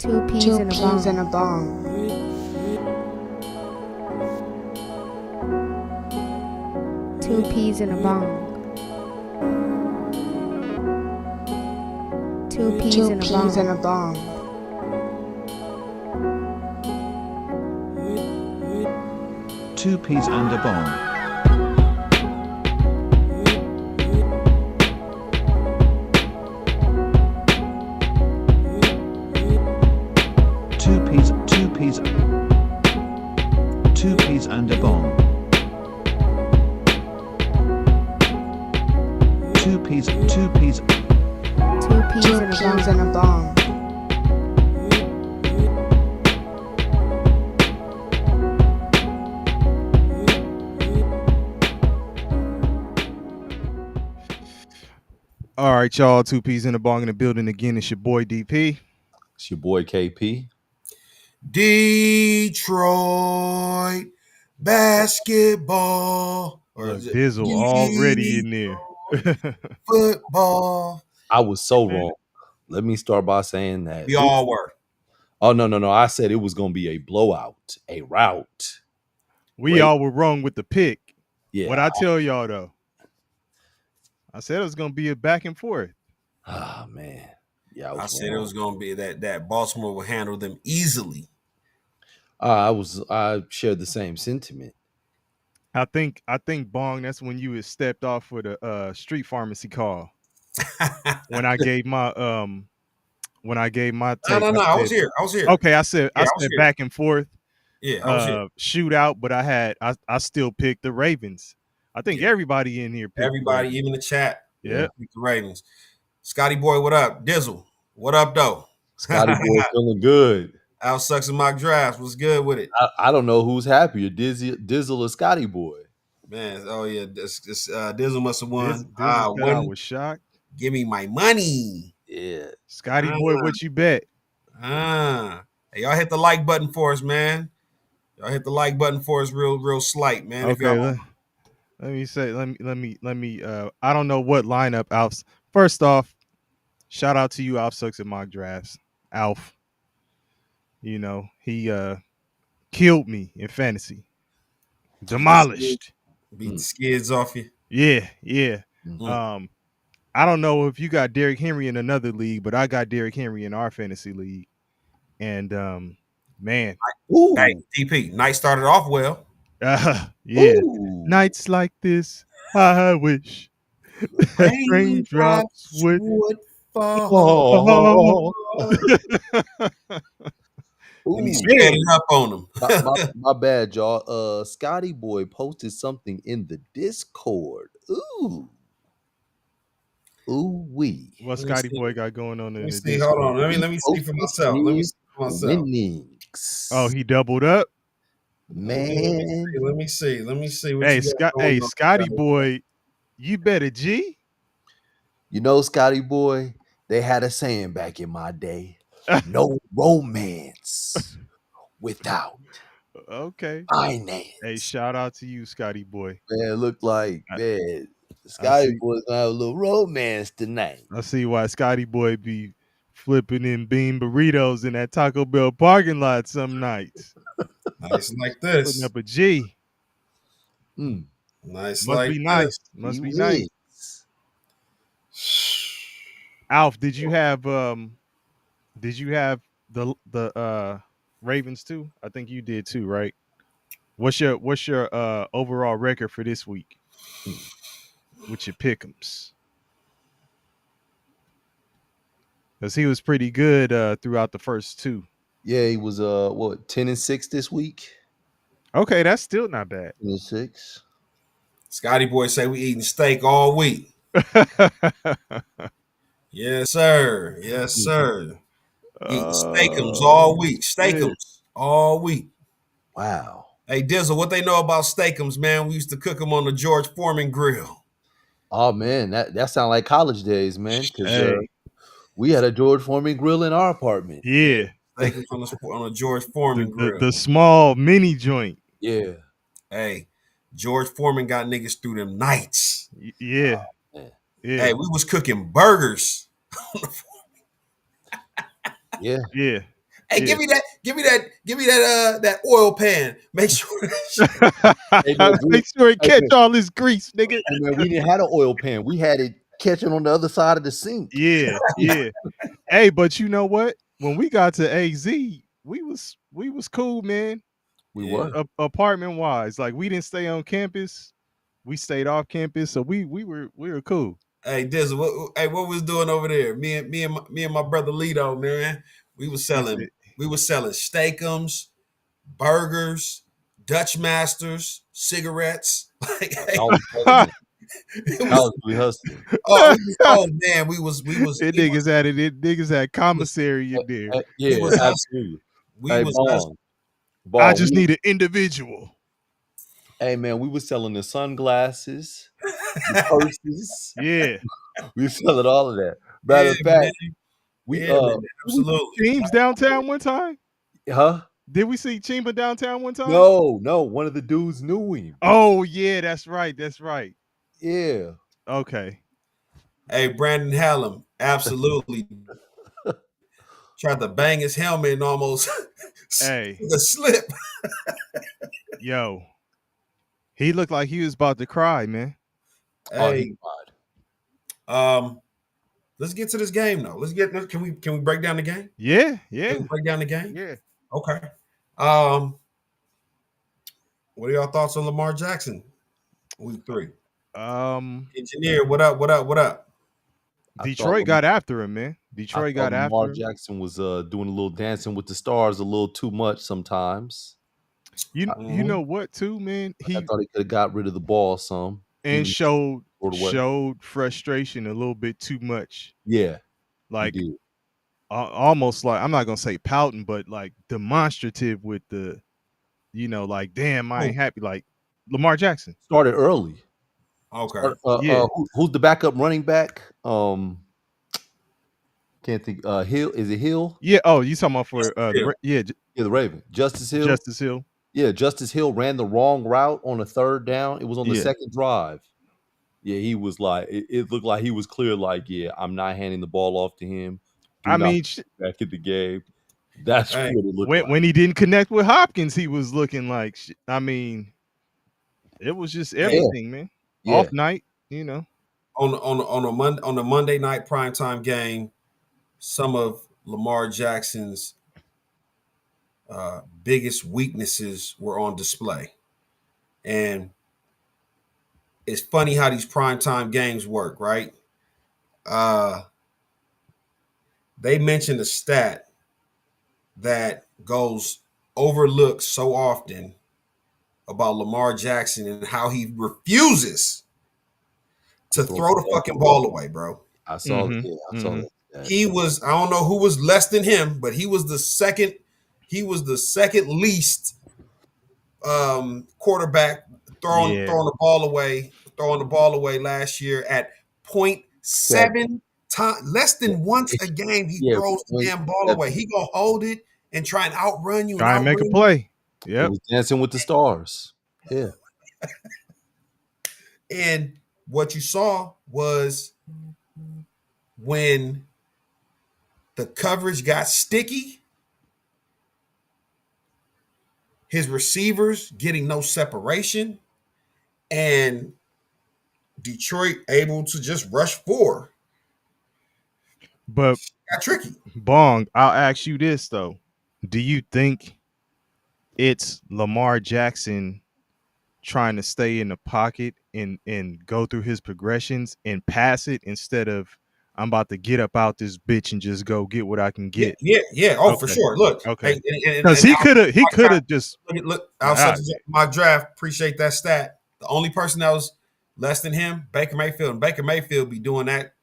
Two peas Two in a peas in bong. a bong. Two peas in a bong. Two peas Two in a peas in bong. a bong. Two peas and a bong. Two peas and a bong. Two peas. Two peas Two in a peas bong. in a bong. All right, y'all. Two peas in the bong in the building again. It's your boy DP. It's your boy KP. Detroit basketball or Look, is it Dizzle already in there. football? I was so wrong. Let me start by saying that. We all were. Oh, no. I said it was going to be a blowout, a rout. We Wait. all were wrong with the pick. Yeah. What I tell y'all though, I said it was gonna be a back and forth. Ah, man. Yeah, I said it was going to be that Baltimore will handle them easily. I shared the same sentiment. I think Bong. That's when you had stepped off for the street pharmacy call. When I gave my No, take. I was here. Okay, I said Yeah, I was here. back and forth. Yeah, I was here. Shootout, but I still picked the Ravens. I think everybody in here picked Everybody, even the chat. Yeah. The Ravens. Scotty boy, what up? Dizzle, what up though? Scotty boy feeling good. Al sucks in mock drafts. What's good with it? I don't know who's happier, Dizzle or Scotty boy. Man, oh yeah, Dizzle must have won. Dizzle I was shocked. Give me my money. Yeah. Scotty boy, what you bet? Hey, y'all hit the like button for us, man. Y'all hit the like button for us real slight, man. Okay, let me say, let me I don't know what lineup Alf. First off, shout out to you, Alf Sucks at mock drafts. Alf. You know, he killed me in fantasy. Demolished. Beat the skids off you. Yeah. Mm-hmm. I don't know if you got Derrick Henry in another league, but I got Derrick Henry in our fantasy league. And man. Ooh. Hey, DP, night started off well. Yeah. Ooh. Nights like this, I wish raindrops would fall. Let me sped it up on them. my bad, y'all. Scotty boy posted something in the Discord. Ooh wee. What Scotty boy got going on in the see. Discord? Hold on. Let me see for myself. Oh, he doubled up? Man. Let me see. Hey, Scotty boy, you bet a G? You know, Scotty boy, they had a saying back in my day. No romance without finance. Hey, shout out to you, Scotty boy. Man, look like Scotty boy's gonna have a little romance tonight. I see why Scotty boy be flipping in bean burritos in that Taco Bell parking lot some nights. Nice like this. Putting up a G. Nice. Must be nice. Must be nice. Alf, did you have the Ravens too? I think you did too, right? What's your overall record for this week with your pick'ems? Because he was pretty good throughout the first two. Yeah, he was 10-6 this week. Okay, that's still not bad. 10-6. Scotty boy say we eating steak all week. Yes, sir. Yes, sir. Eating steakums all week. Steakums all week. Wow. Hey, Dizzle, what they know about steakums, man? We used to cook them on the George Foreman grill. Oh, man, that sounds like college days, man. Because we had a George Foreman grill in our apartment. Yeah. Steakums on a George Foreman grill. The small mini joint. Yeah. Hey, George Foreman got niggas through them nights. Yeah. Hey, we was cooking burgers. Yeah. Hey, give me that oil pan. Make sure. Hey, man, Make sure it hey, catch man. all this grease, nigga. Hey, man, we didn't have an oil pan. We had it catching on the other side of the sink. Yeah, yeah. Hey, but you know what? When we got to AZ, we was cool, man. We Yeah. were. Apartment wise, like we didn't stay on campus. We stayed off campus, so we were cool. Hey, Dizzle, what we was doing over there? Me and my brother Lito, man. We was selling steakums, burgers, Dutch Masters, cigarettes. Like, hey, I was really hustling. man, we was It niggas had it. Niggas had commissary in there. Yeah, was absolutely. we Hey, was Ball, I just need an individual. Hey, man, we was selling the sunglasses, the purses. Yeah. We was selling all of that. Matter of fact, we absolutely. Cheems downtown one time. huh? Did we see Chimba downtown one time? No, one of the dudes knew him. Oh yeah, that's right. That's right. Yeah. Okay. Hey, Brandon Hallam, absolutely tried to bang his helmet and almost Hey, the slip. yo, he looked like he was about to cry, man. Oh, Hey, he lied. let's get to this game though. Can we break down the game? Yeah, Can yeah, we break down the game? yeah. Okay. What are y'all thoughts on Lamar Jackson? Week 3. Engineer, what up? Detroit got after him, man. Detroit got after Lamar him. Jackson was doing a little dancing with the stars a little too much sometimes. You know what, too, man? I thought he could have got rid of the ball some and showed away. frustration a little bit too much. Yeah, like he did. Almost like, I'm not gonna say pouting, but like demonstrative with the, like, damn, I ain't happy. Like Lamar Jackson Started early. Okay. Yeah. Who's the backup running back? Can't think. Hill, is it Hill? Yeah. Oh, you talking about for Hill. the Raven. Justice Hill. Justice Hill. Yeah, Justice Hill ran the wrong route on a third down. It was on the Yeah. second drive. Yeah, he was like, it looked like he was clear. Like, yeah, I'm not handing the ball off to him. I mean, back in the game. That's what it looked like. When he didn't connect with Hopkins, he was looking like, I mean, it was just everything, man. Yeah. Off night, On a Monday night primetime game, some of Lamar Jackson's biggest weaknesses were on display. And it's funny how these primetime games work, right? They mentioned a stat that goes overlooked so often about Lamar Jackson and how he refuses to throw the fucking ball away, bro. I saw that. He was, I don't know who was less than him, but he was the second least quarterback throwing the ball away last year at 0.7 times, less than once a game he throws the damn ball away. He gonna hold it and try and outrun you. Try and make a play. Yeah, was dancing with the stars. Yeah. And what you saw was when the coverage got sticky, his receivers getting no separation, and Detroit able to just rush 4. But got tricky. Bong, I'll ask you this though. Do you think it's Lamar Jackson trying to stay in the pocket and go through his progressions and pass it instead of, I'm about to get up out this bitch and just go get what I can get? Yeah. Oh, for sure. Look, okay, because he could have just look. Outside my draft, appreciate that stat. The only person that was less than him, Baker Mayfield, and Baker Mayfield be doing that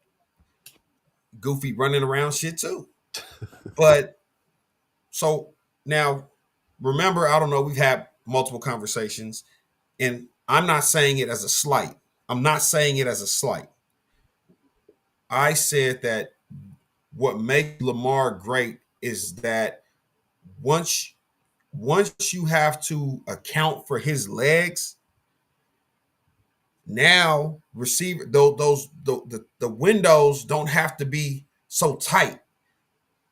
goofy running around shit too. But so now, remember, I don't know. We've had multiple conversations, and I'm not saying it as a slight. I said that what makes Lamar great is that once you have to account for his legs, now receiver the windows don't have to be so tight.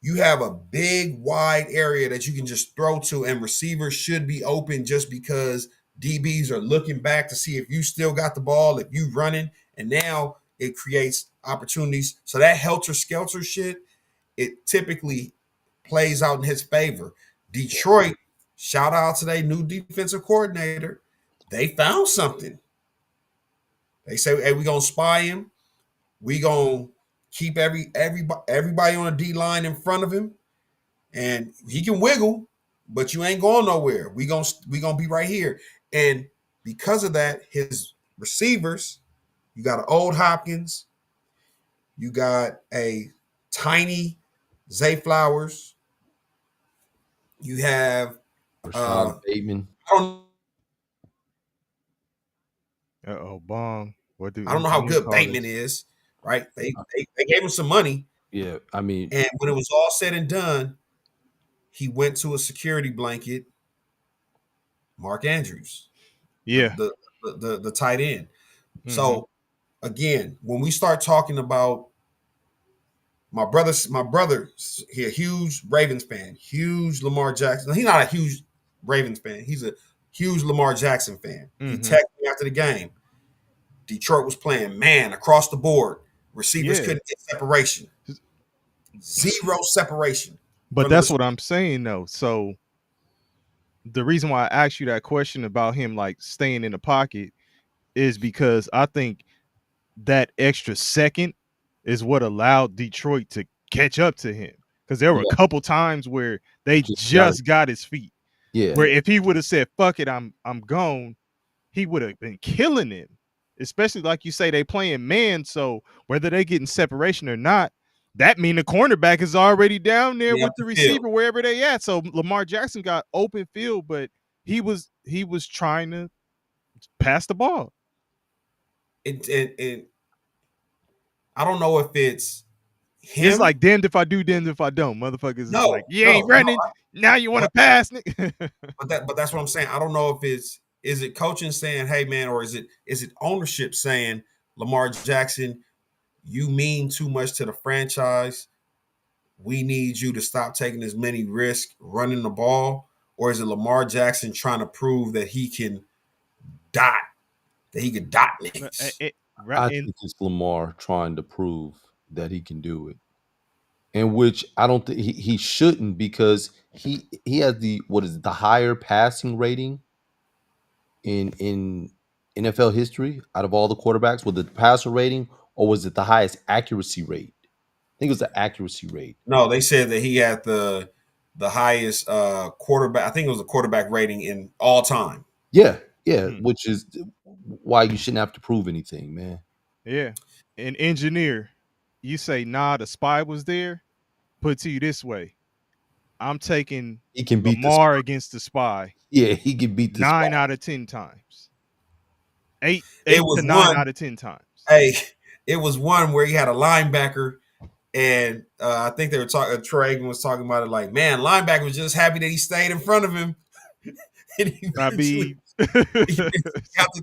you have a big, wide area that you can just throw to, and receivers should be open just because DBs are looking back to see if you still got the ball, if you running, and now it creates opportunities. So that helter-skelter shit, it typically plays out in his favor. Detroit, shout out to their new defensive coordinator. They found something. They say, hey, we're going to spy him. We're going to keep everybody on the D-line in front of him. And he can wiggle, but you ain't going nowhere. We gonna be right here. And because of that, his receivers, you got an old Hopkins, you got a tiny Zay Flowers, you have Rashad Bateman. Bong. I don't know how good Bateman is, right? They gave him some money. Yeah, I mean, and when it was all said and done, he went to a security blanket, Mark Andrews. Yeah. The tight end. Mm-hmm. So again, when we start talking about my brother, he a huge Ravens fan, huge Lamar Jackson. He's not a huge Ravens fan. He's a huge Lamar Jackson fan. Mm-hmm. He texted me after the game. Detroit was playing man across the board. Receivers couldn't get separation. Zero separation. But that's what I'm saying, though. So the reason why I asked you that question about him like staying in the pocket is because I think that extra second is what allowed Detroit to catch up to him. Because there were a couple times where they just got his feet. Yeah. Where if he would have said, fuck it, I'm gone, he would have been killing him. Especially like you say, they playing man. So whether they getting separation or not, that mean the cornerback is already down there with the receiver wherever they at. So Lamar Jackson got open field, but he was trying to pass the ball. And I don't know if it's him. It's like damned if I do, damned if I don't. Motherfuckers like, you ain't running. Now you want to pass, nigga. but that's what I'm saying. I don't know if is it coaching saying, hey man, or is it ownership saying, Lamar Jackson, you mean too much to the franchise. We need you to stop taking as many risks running the ball. Or is it Lamar Jackson trying to prove that he can dot niggas? I think it's Lamar trying to prove that he can do it. And which I don't think he shouldn't, because he has the higher passing rating in NFL history out of all the quarterbacks. With the passer rating, or was it the highest accuracy rate? I think it was the accuracy rate. No, they said that he had the highest quarterback. I think it was the quarterback rating in all time. Yeah, which is why you shouldn't have to prove anything, man. Yeah. An engineer, you say, nah, the spy was there. Put to you this way. I'm taking Lamar against the spy. Yeah, he can beat the 9 out of 10 times. 8 to 9 out of 10 times. Hey, it was one where he had a linebacker, and I think they were talking. Troy Aikman was talking about it like, man, linebacker was just happy that he stayed in front of him. And he got the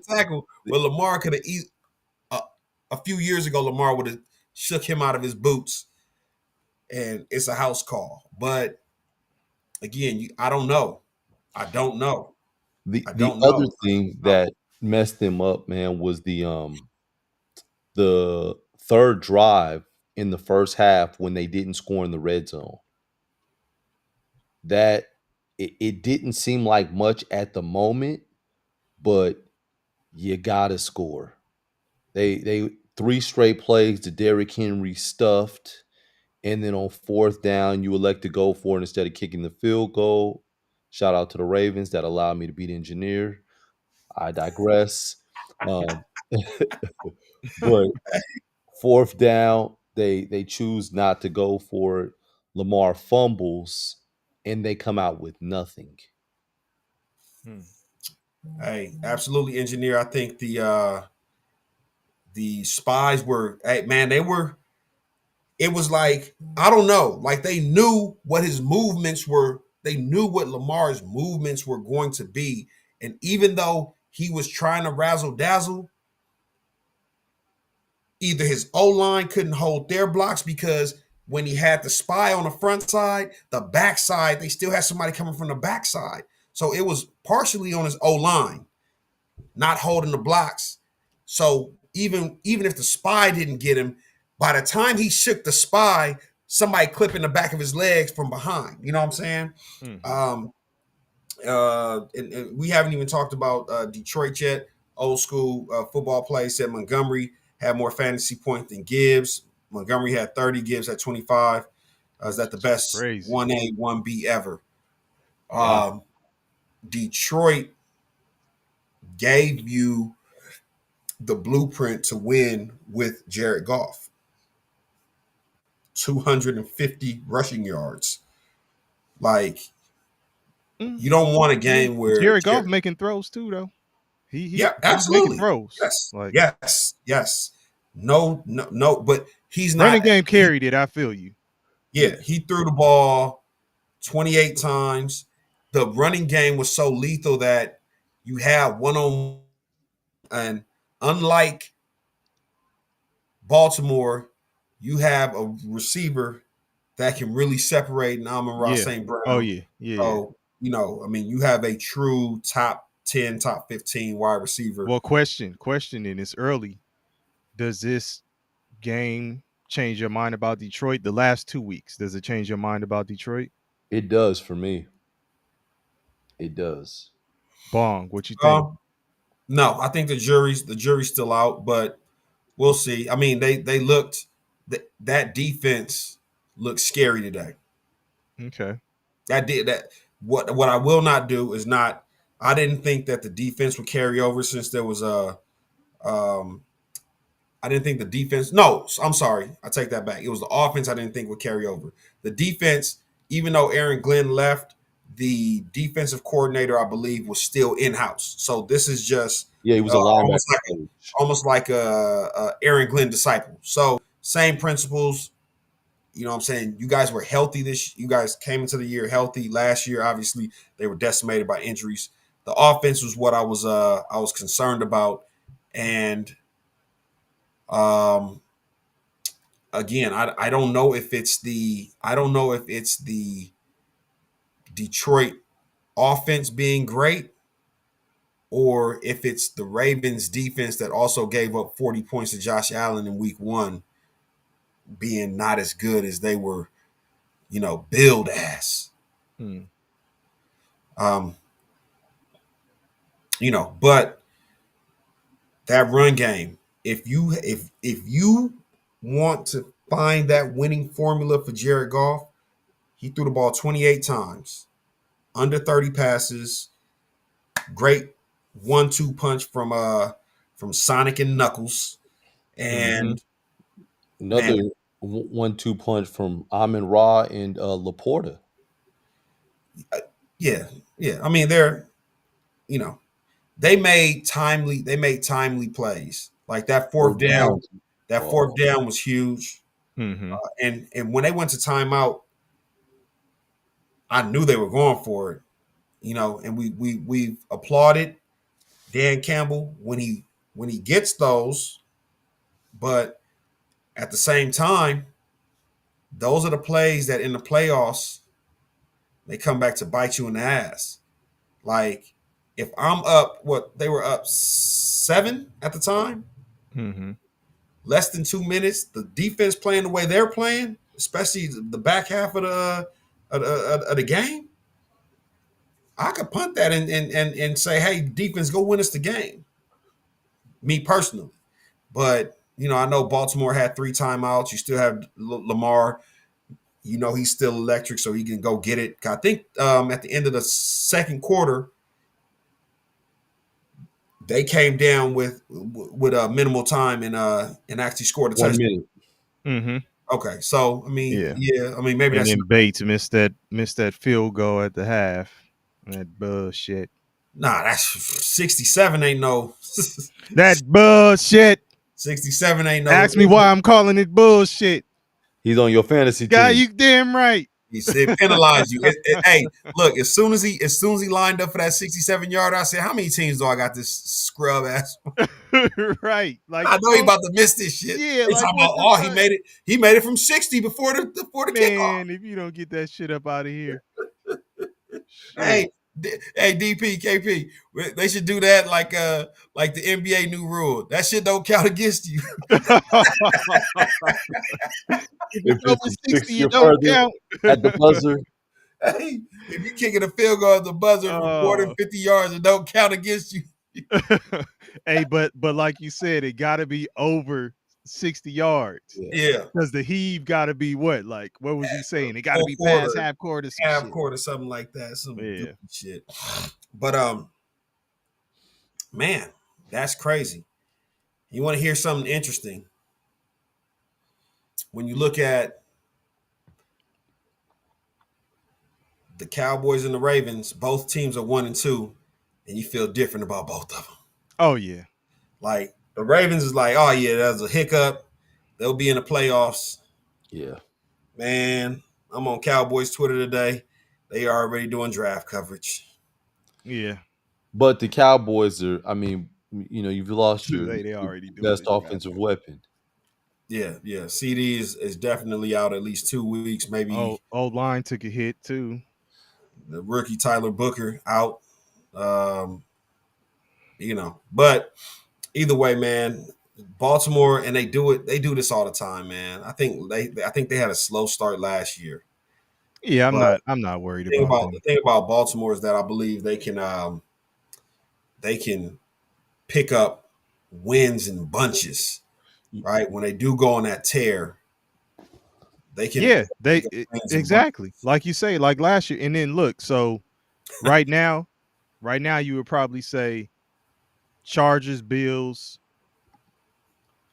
tackle. But Lamar could have a few years ago, Lamar would have shook him out of his boots, and it's a house call. But again, I don't know. I don't know. The other thing that messed them up, man, was the third drive in the first half when they didn't score in the red zone. That it didn't seem like much at the moment, but you gotta score. They 3 straight plays to Derrick Henry stuffed, and then on 4th down you elect to go for it instead of kicking the field goal. Shout out to the Ravens that allowed me to beat engineer. I digress. But 4th down, they choose not to go for it. Lamar fumbles, and they come out with nothing. Hey, absolutely, engineer. I think the spies were, hey man, it was like, I don't know, like they knew what his movements were. They knew what Lamar's movements were going to be. And even though he was trying to razzle dazzle, either his O-line couldn't hold their blocks because when he had the spy on the front side, the back side, they still had somebody coming from the back side. So it was partially on his O-line, not holding the blocks. So even if the spy didn't get him, by the time he shook the spy, somebody clipping the back of his legs from behind. You know what I'm saying? Mhm. And we haven't even talked about Detroit yet. Old school football play said Montgomery had more fantasy points than Gibbs. Montgomery had 30, Gibbs had 25. Is that the best Crazy. 1A, 1B ever? Wow. Detroit gave you the blueprint to win with Jared Goff. 250 rushing yards. Like, you don't want a game where Jared Goff making throws too, though. He's absolutely making throws. Yes, Like, yes. No, but he's not. running game carried it. I feel you. Yeah, he threw the ball 28 times. The running game was so lethal that you have one-on-one, and unlike Baltimore, you have a receiver that can really separate in Amon-Ra Yeah. St. Brown. Oh yeah. So, you have a true top 10, top 15 wide receiver. Well, questioning it's early. Does this game change your mind about Detroit? The last 2 weeks, does it change your mind about Detroit? It does for me. It does. Bong, what you think? No, I think the jury's still out, but we'll see. I mean, they looked that defense looked scary today. Okay. What I will not do is not. I didn't think that the defense would carry over since there was I didn't think the defense. No, I'm sorry. I take that back. It was the offense I didn't think would carry over. The defense, even though Aaron Glenn left, the defensive coordinator, I believe, was still in-house. So this is just Yeah, he was a linebacker. almost like a Aaron Glenn disciple. So same principles. You know what I'm saying? You guys were healthy you guys came into the year healthy. Last year, obviously, they were decimated by injuries. The offense was what I was concerned about. And again, I don't know if it's the Detroit offense being great, or if it's the Ravens defense that also gave up 40 points to Josh Allen in week 1 being not as good as they were, billed as. But that run game, if you want to find that winning formula for Jared Goff, he threw the ball 28 times, under 30 passes, great 1-2 punch from Sonic and Knuckles, and another 1-2 punch from Amon-Ra and Laporta. Yeah. I mean, they made timely plays. Like that fourth down. That fourth down was huge. Mm-hmm. And when they went to timeout, I knew they were going for it. And we applauded Dan Campbell when he gets those, but at the same time, those are the plays that in the playoffs they come back to bite you in the ass. Like, if I'm up, they were up 7 at the time, less than 2 minutes, the defense playing the way they're playing, especially the back half of the game, I could punt that and say, hey, defense, go win us the game. Me personally. But, I know Baltimore had 3 timeouts. You still have Lamar. He's still electric, so he can go get it. I think at the end of the second quarter, they came down with minimal time and actually scored a touchdown. 1 minute. Okay, so I mean, yeah. I mean, maybe And that's then Bates missed that field goal at the half. That bullshit. Nah, that's 67. Ain't no that bullshit. 67 ain't no. Ask me why I'm calling it bullshit. He's on your fantasy Guy, team. you damn right. He said penalize you. Hey, look, as soon as he lined up for that 67-yard, I said, how many teams do I got this scrub ass? Right. Like I know he about to miss this shit. Yeah, They like, talking what about, the he fuck? made it. He made it from 60 before the kickoff. Man, if you don't get that shit up out of here. Hey, DP, KP, they should do that like the NBA new rule. That shit don't count against you. If Over it's 60, 60 you or don't further count. at the buzzer, Hey, if you kicking a field goal at the buzzer from more than 50 yards, it don't count against you. Hey, but like you said, it got to be over 60 yards. Yeah, Because the heave got to be what? Like, what was he saying? It got to Full be quarter. past half court or some half shit. court or something like that. Some Yeah. goofy shit. But man, that's crazy. You want to hear something interesting? When you look at the Cowboys and the Ravens, both teams are 1-2, and you feel different about both of them. Oh, yeah. Like the Ravens is like, oh yeah, that was a hiccup. They'll be in the playoffs. yeah. Man, I'm on Cowboys Twitter today. They are already doing draft coverage. Yeah. But the Cowboys are, I mean, you've lost your They already doing best the draft. offensive weapon. Yeah. CD is definitely out at least 2 weeks, maybe. Old line took a hit too. The rookie Tyler Booker out. But either way, man, Baltimore, and they do this all the time, man. I think they had a slow start last year. Yeah, But I'm not worried The about them. thing about Baltimore is that I believe they can pick up wins in bunches, right? When they do go on that tear, they can. Yeah, pick up wins in exactly bunches. like you say, like last year. And then look, so right now you would probably say Chargers, Bills,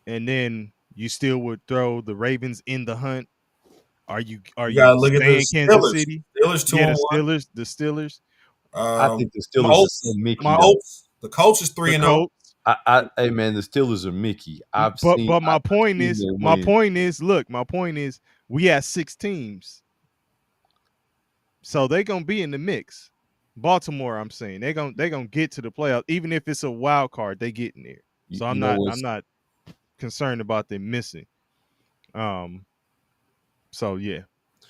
and then you still would throw the Ravens in the hunt. Are you gotta look at the saying Kansas Steelers. City? Steelers 2-1. Yeah, the Steelers. I think the Steelers Colts- are so Mickey. My though. Colts, the Colts is The 3-0. Colts. Hey man, the Steelers are Mickey. But my point is, we have 6 teams, so they're gonna be in the mix. Baltimore, I'm saying they're gonna get to the playoffs, even if it's a wild card. They get in there, so I'm not concerned about them missing. So yeah,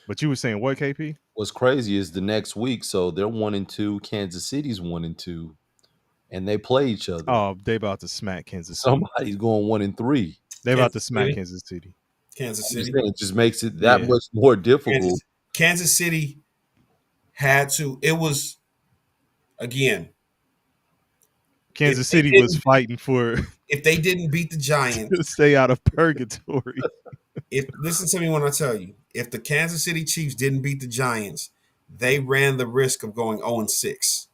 but you were saying what, KP? What's crazy is the next week, so they're 1-2. Kansas City's 1-2, and they play each other. Oh, they about to smack Kansas City. Somebody's going 1-3. They about to Kansas smack City? Kansas City. Kansas I'm just City. saying, it just makes it that Yeah. much more difficult. Kansas City had to. It was again. Kansas If they City was didn't- fighting for If they didn't beat the Giants, to stay out of purgatory. listen to me when I tell you, if the Kansas City Chiefs didn't beat the Giants, they ran the risk of going 0-6.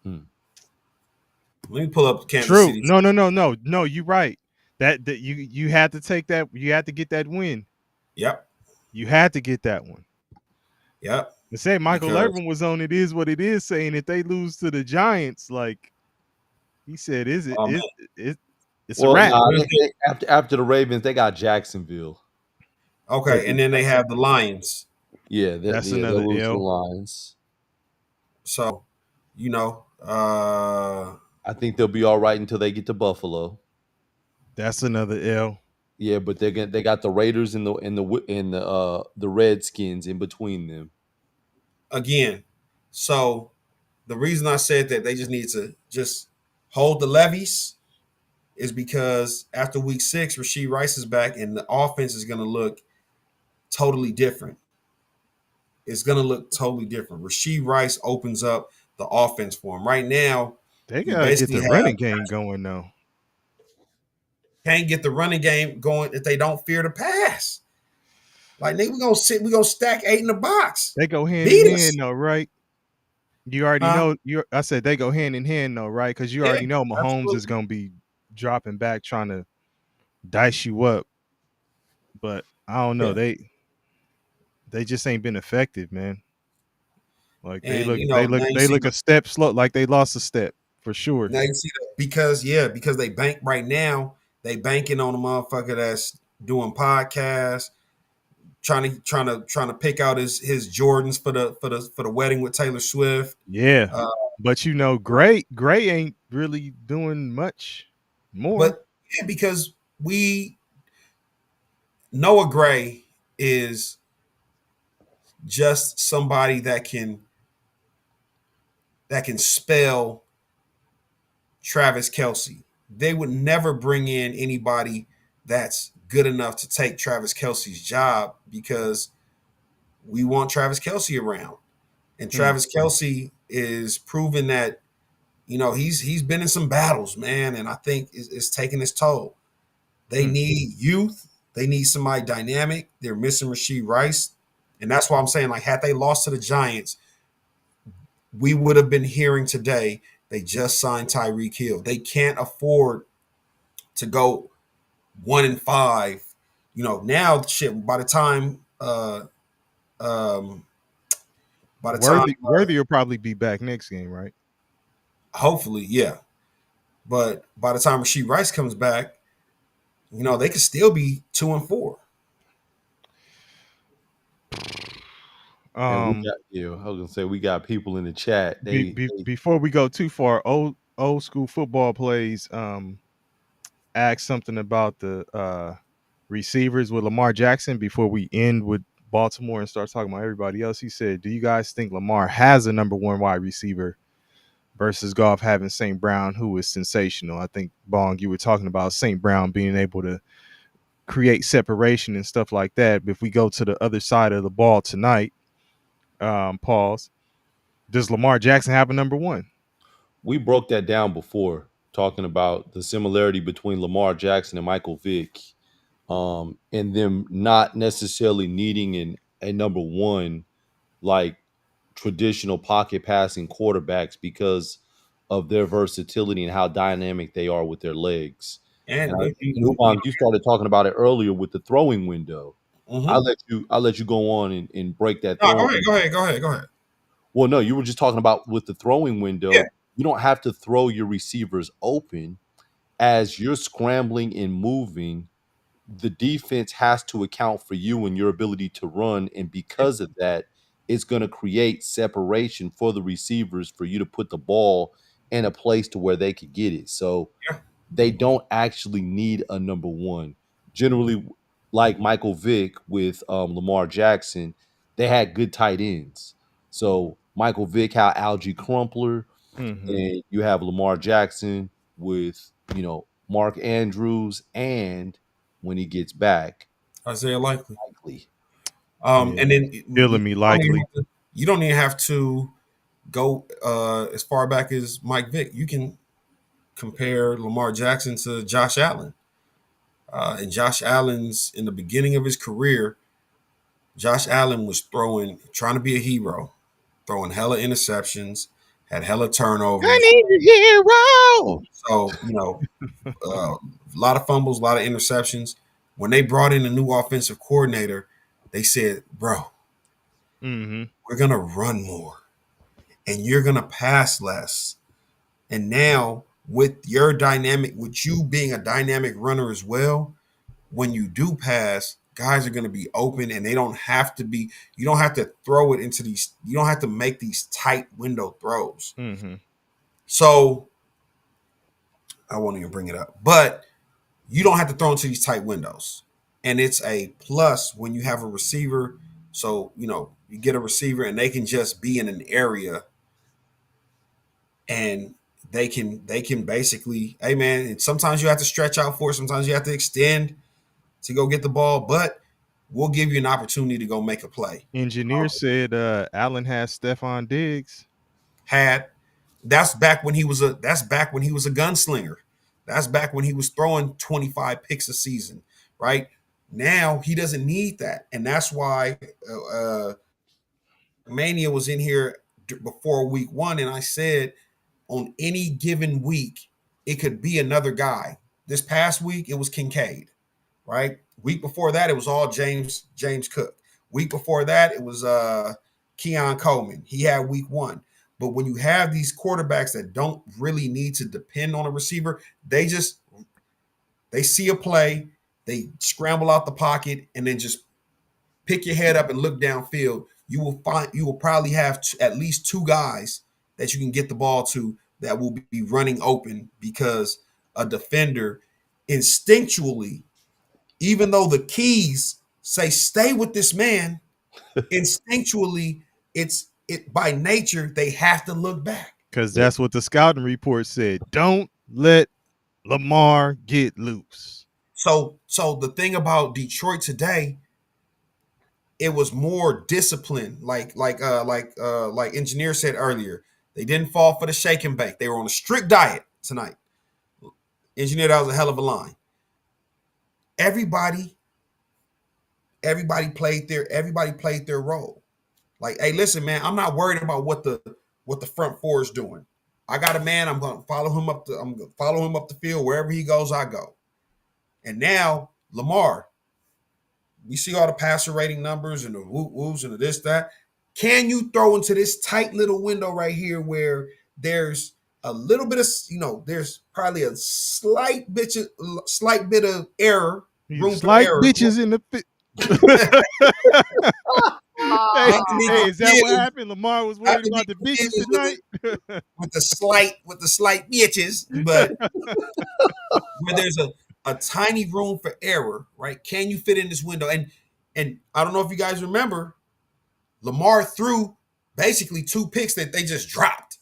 Hmm. Let me pull up Kansas True. City. No. You're right. That you had to take that. You had to get that win. Yep. You had to get that one. Yep. To say Michael Because- Irvin was on It Is What It Is, saying if they lose to the Giants, like he said, it's Well, a wrap. after the Ravens, they got Jacksonville. Okay, and then they have the Lions. Yeah, That's they'll another lose to the L. Lions. So, I think they'll be all right until they get to Buffalo. That's another L. Yeah, but they got the Raiders and the Redskins in between them. again, so the reason I said that they just need to just hold the levies is because after week 6, Rashee Rice is back and the offense is going to look totally different. It's going to look totally different. Rashee Rice opens up the offense for him. Right now, They You gotta get basically the have- running game going though. can't get the running game going if they don't fear the pass. Like, nigga, we're gonna stack 8 in the box. They go hand Beat in us. hand though, right? You already Huh? know. I said they go hand in hand though, right? Because you Yeah, already know Mahomes absolutely. is gonna be dropping back, trying to dice you up. But I don't know. Yeah. They just ain't been effective, man. Like they And, look, you know, they now look, you they see look the- a step slow. Like they lost a step for sure. Now you see that because they bank right now. They banking on a motherfucker that's doing podcasts, trying to pick out his Jordans for the wedding with Taylor Swift. Yeah. Uh, But Gray ain't really doing much more. But yeah, because Noah Gray is just somebody that can spell Travis Kelce. They would never bring in anybody that's good enough to take Travis Kelce's job because we want Travis Kelce around. And Travis Kelce is proven that, he's been in some battles, man, and I think it's taking its toll. They need youth. They need somebody dynamic. They're missing Rashee Rice. And that's why I'm saying, like, had they lost to the Giants, we would have been hearing today they just signed Tyreek Hill. They can't afford to go 1-5. Now shit, by the time Worthy will probably be back next game, right? Hopefully, yeah. But by the time Rashee Rice comes back, they could still be 2-4. I was gonna say we got people in the chat. Before we go too far, old school football plays ask something about the receivers with Lamar Jackson before we end with Baltimore and start talking about everybody else. He said, do you guys think Lamar has a number one wide receiver versus Goff having St. Brown, who is sensational? I think, Bong, you were talking about St. Brown being able to create separation and stuff like that. But if we go to the other side of the ball tonight, pause, does Lamar Jackson have a number one? We broke that down before, talking about the similarity between Lamar Jackson and Michael Vick, and them not necessarily needing a number one like traditional pocket passing quarterbacks because of their versatility and how dynamic they are with their legs. And you started talking about it earlier with the throwing window. Mm-hmm. I'll let you go on and break that. No, go ahead. Well, no, you were just talking about with the throwing window. Yeah. You don't have to throw your receivers open as you're scrambling and moving. The defense has to account for you and your ability to run, and because of that, it's going to create separation for the receivers for you to put the ball in a place to where they could get it. So they don't actually need a number one. Generally, like Michael Vick with Lamar Jackson, they had good tight ends. So Michael Vick had Algie Crumpler, and you have Lamar Jackson with, Mark Andrews, and when he gets back, Isaiah Likely. And then feeling me likely. You don't even have to go as far back as Mike Vick. You can compare Lamar Jackson to Josh Allen. And Josh Allen's in the beginning of his career, Josh Allen was trying to be a hero, throwing hella interceptions, had hella turnovers. I need a hero. So, a lot of fumbles, a lot of interceptions. When they brought in a new offensive coordinator, they said, bro, we're going to run more and you're going to pass less. And now with your dynamic, with you being a dynamic runner as well, when you do pass, guys are going to be open and you don't have to throw it into these, you don't have to make these tight window throws. So I won't even bring it up, but you don't have to throw into these tight windows. And it's a plus when you have a receiver. So, you get a receiver and they can just be in an area and they can basically, hey man, and sometimes you have to stretch out for it. Sometimes you have to extend to go get the ball, but we'll give you an opportunity to go make a play. Engineer said Allen has Stephon Diggs. That's back when he was a gunslinger. That's back when he was throwing 25 picks a season, right? Now he doesn't need that. And that's why Mania was in here before week 1. And I said on any given week, it could be another guy. This past week, it was Kincaid, right? Week before that, it was all James Cook. Week before that, it was Keon Coleman. He had week 1. But when you have these quarterbacks that don't really need to depend on a receiver, they see a play, they scramble out the pocket, and then just pick your head up and look downfield, you will probably have at least two guys that you can get the ball to that will be running open, because a defender instinctually, even though the keys say stay with this man, instinctually it by nature they have to look back. Because that's what the scouting report said. Don't let Lamar get loose. So the thing about Detroit today, it was more discipline. Like engineer said earlier, they didn't fall for the shake and bake. They were on a strict diet tonight. Engineer, that was a hell of a line. Everybody played their role. Like, hey, listen, man, I'm not worried about what the front four is doing. I got a man. I'm going to follow him up the field. Wherever he goes, I go. And now Lamar, we see all the passer rating numbers and the whoos and the this, that. Can you throw into this tight little window right here where there's a little bit of, there's probably a slight bit of error. Slight bitches in the fit. Hey, is that what happened? Lamar was worried about the bitches tonight. with the slight bitches, but where there's a tiny room for error, right? Can you fit in this window? And I don't know if you guys remember, Lamar threw basically two picks that they just dropped.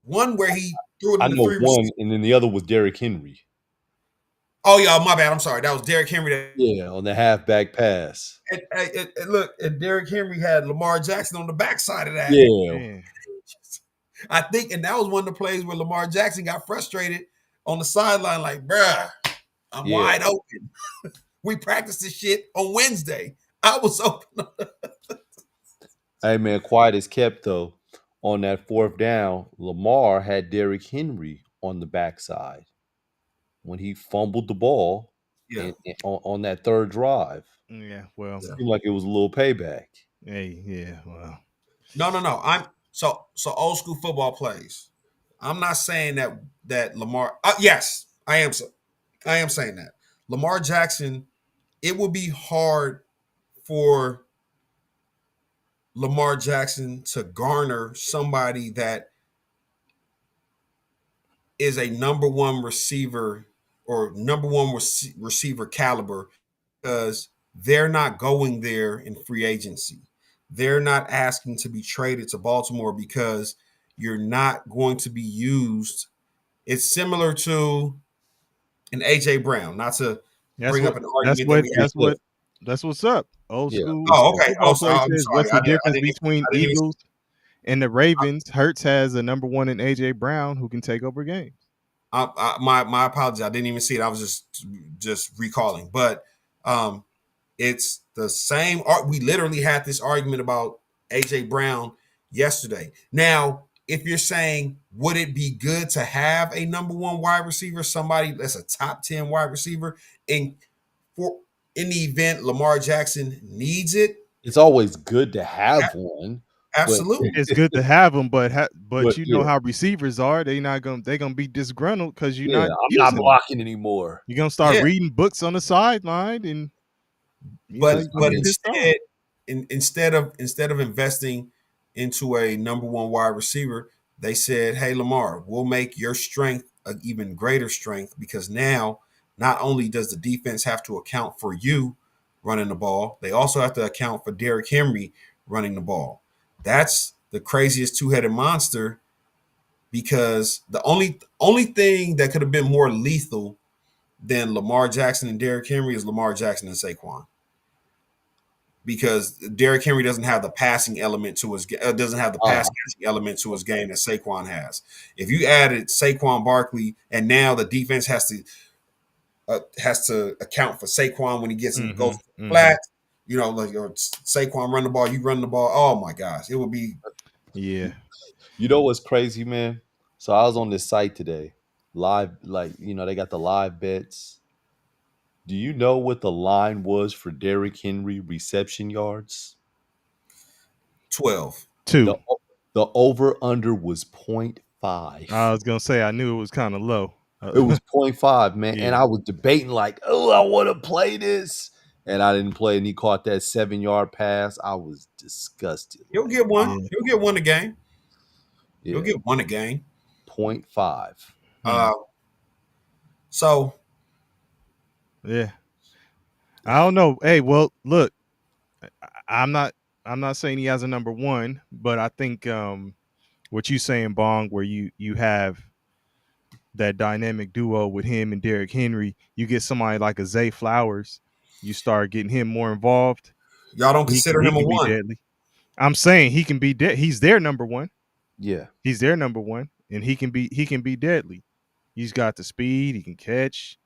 One where he threw it. I know one, and then the other was Derrick Henry. Oh yeah, my bad. I'm sorry. That was Derrick Henry. Yeah, on the halfback pass. And look, and Derrick Henry had Lamar Jackson on the backside of that. Yeah. I think, and that was one of the plays where Lamar Jackson got frustrated on the sideline, like, bruh, I'm wide open. We practiced this shit on Wednesday. I was open. Hey, man, quiet as kept, though. On that fourth down, Lamar had Derrick Henry on the backside when he fumbled the ball on that third drive. Yeah, well. It seemed like it was a little payback. Hey, yeah, well. No. I'm so old school football plays. I'm not saying that Lamar. Yes, I am saying that Lamar Jackson. It would be hard for Lamar Jackson to garner somebody that is a number one receiver or number one receiver caliber, because they're not going there in free agency. They're not asking to be traded to Baltimore because you're not going to be used. It's similar to an AJ Brown, not to bring up an argument. That's what's up. Old school. Oh, okay. What's the difference between Eagles and the Ravens? Hurts has a number one in AJ Brown who can take over games. My apologies. I didn't even see it. I was just recalling. But it's the same. We literally had this argument about AJ Brown yesterday. Now, if you're saying, would it be good to have a number one wide receiver, somebody that's a top 10 wide receiver, in the event Lamar Jackson needs it? It's always good to have one. Absolutely, it's good to have them, but you know how receivers are. They're gonna be disgruntled because you're not. I'm not blocking anymore. You're gonna start reading books on the sideline, and but instead of investing into a number one wide receiver, they said, "Hey, Lamar, we'll make your strength an even greater strength, because now not only does the defense have to account for you running the ball, they also have to account for Derrick Henry running the ball." That's the craziest two-headed monster, because the only thing that could have been more lethal than Lamar Jackson and Derrick Henry is Lamar Jackson and Saquon. Because Derrick Henry doesn't have the passing element to his pass catching element to his game that Saquon has. If you added Saquon Barkley, and now the defense has to account for Saquon when he gets in goes flat, like Saquon run the ball, you run the ball. Oh my gosh, it would be. Yeah. You know what's crazy, man? So I was on this site today, live, they got the live bets. Do you know what the line was for Derrick Henry reception yards? 12. 2. The over-under was 0.5. I was going to say, I knew it was kind of low. It was 0.5, man. Yeah. And I was debating I want to play this. and I didn't play, and he caught that 7-yard pass. I was disgusted. He'll get one. Yeah. He'll get one a game. Yeah, He'll get one a game. 0.5. So Yeah. I don't know. Hey, well, look, I'm not saying he has a number one, but I think what you saying, Bong, where you have that dynamic duo with him and Derrick Henry, you get somebody like a Zay Flowers, you start getting him more involved. y'all don't consider him a can be one. deadly. I'm saying he can be he's their number one. Yeah, He's their number one, and he can be deadly. He's got the speed, he can catch.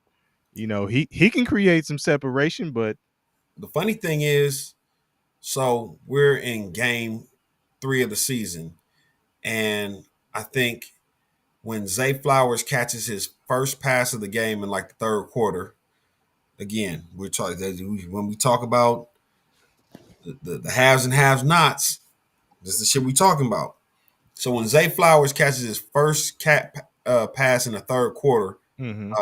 You know, he can create some separation, but The funny thing is, so we're in game 3 of the season, and I think when Zay Flowers catches his first pass of the game in like the third quarter, again, we're talking when we talk about the haves and have nots. This is the shit we talking about. So when Zay Flowers catches his first pass in the third quarter, mhm.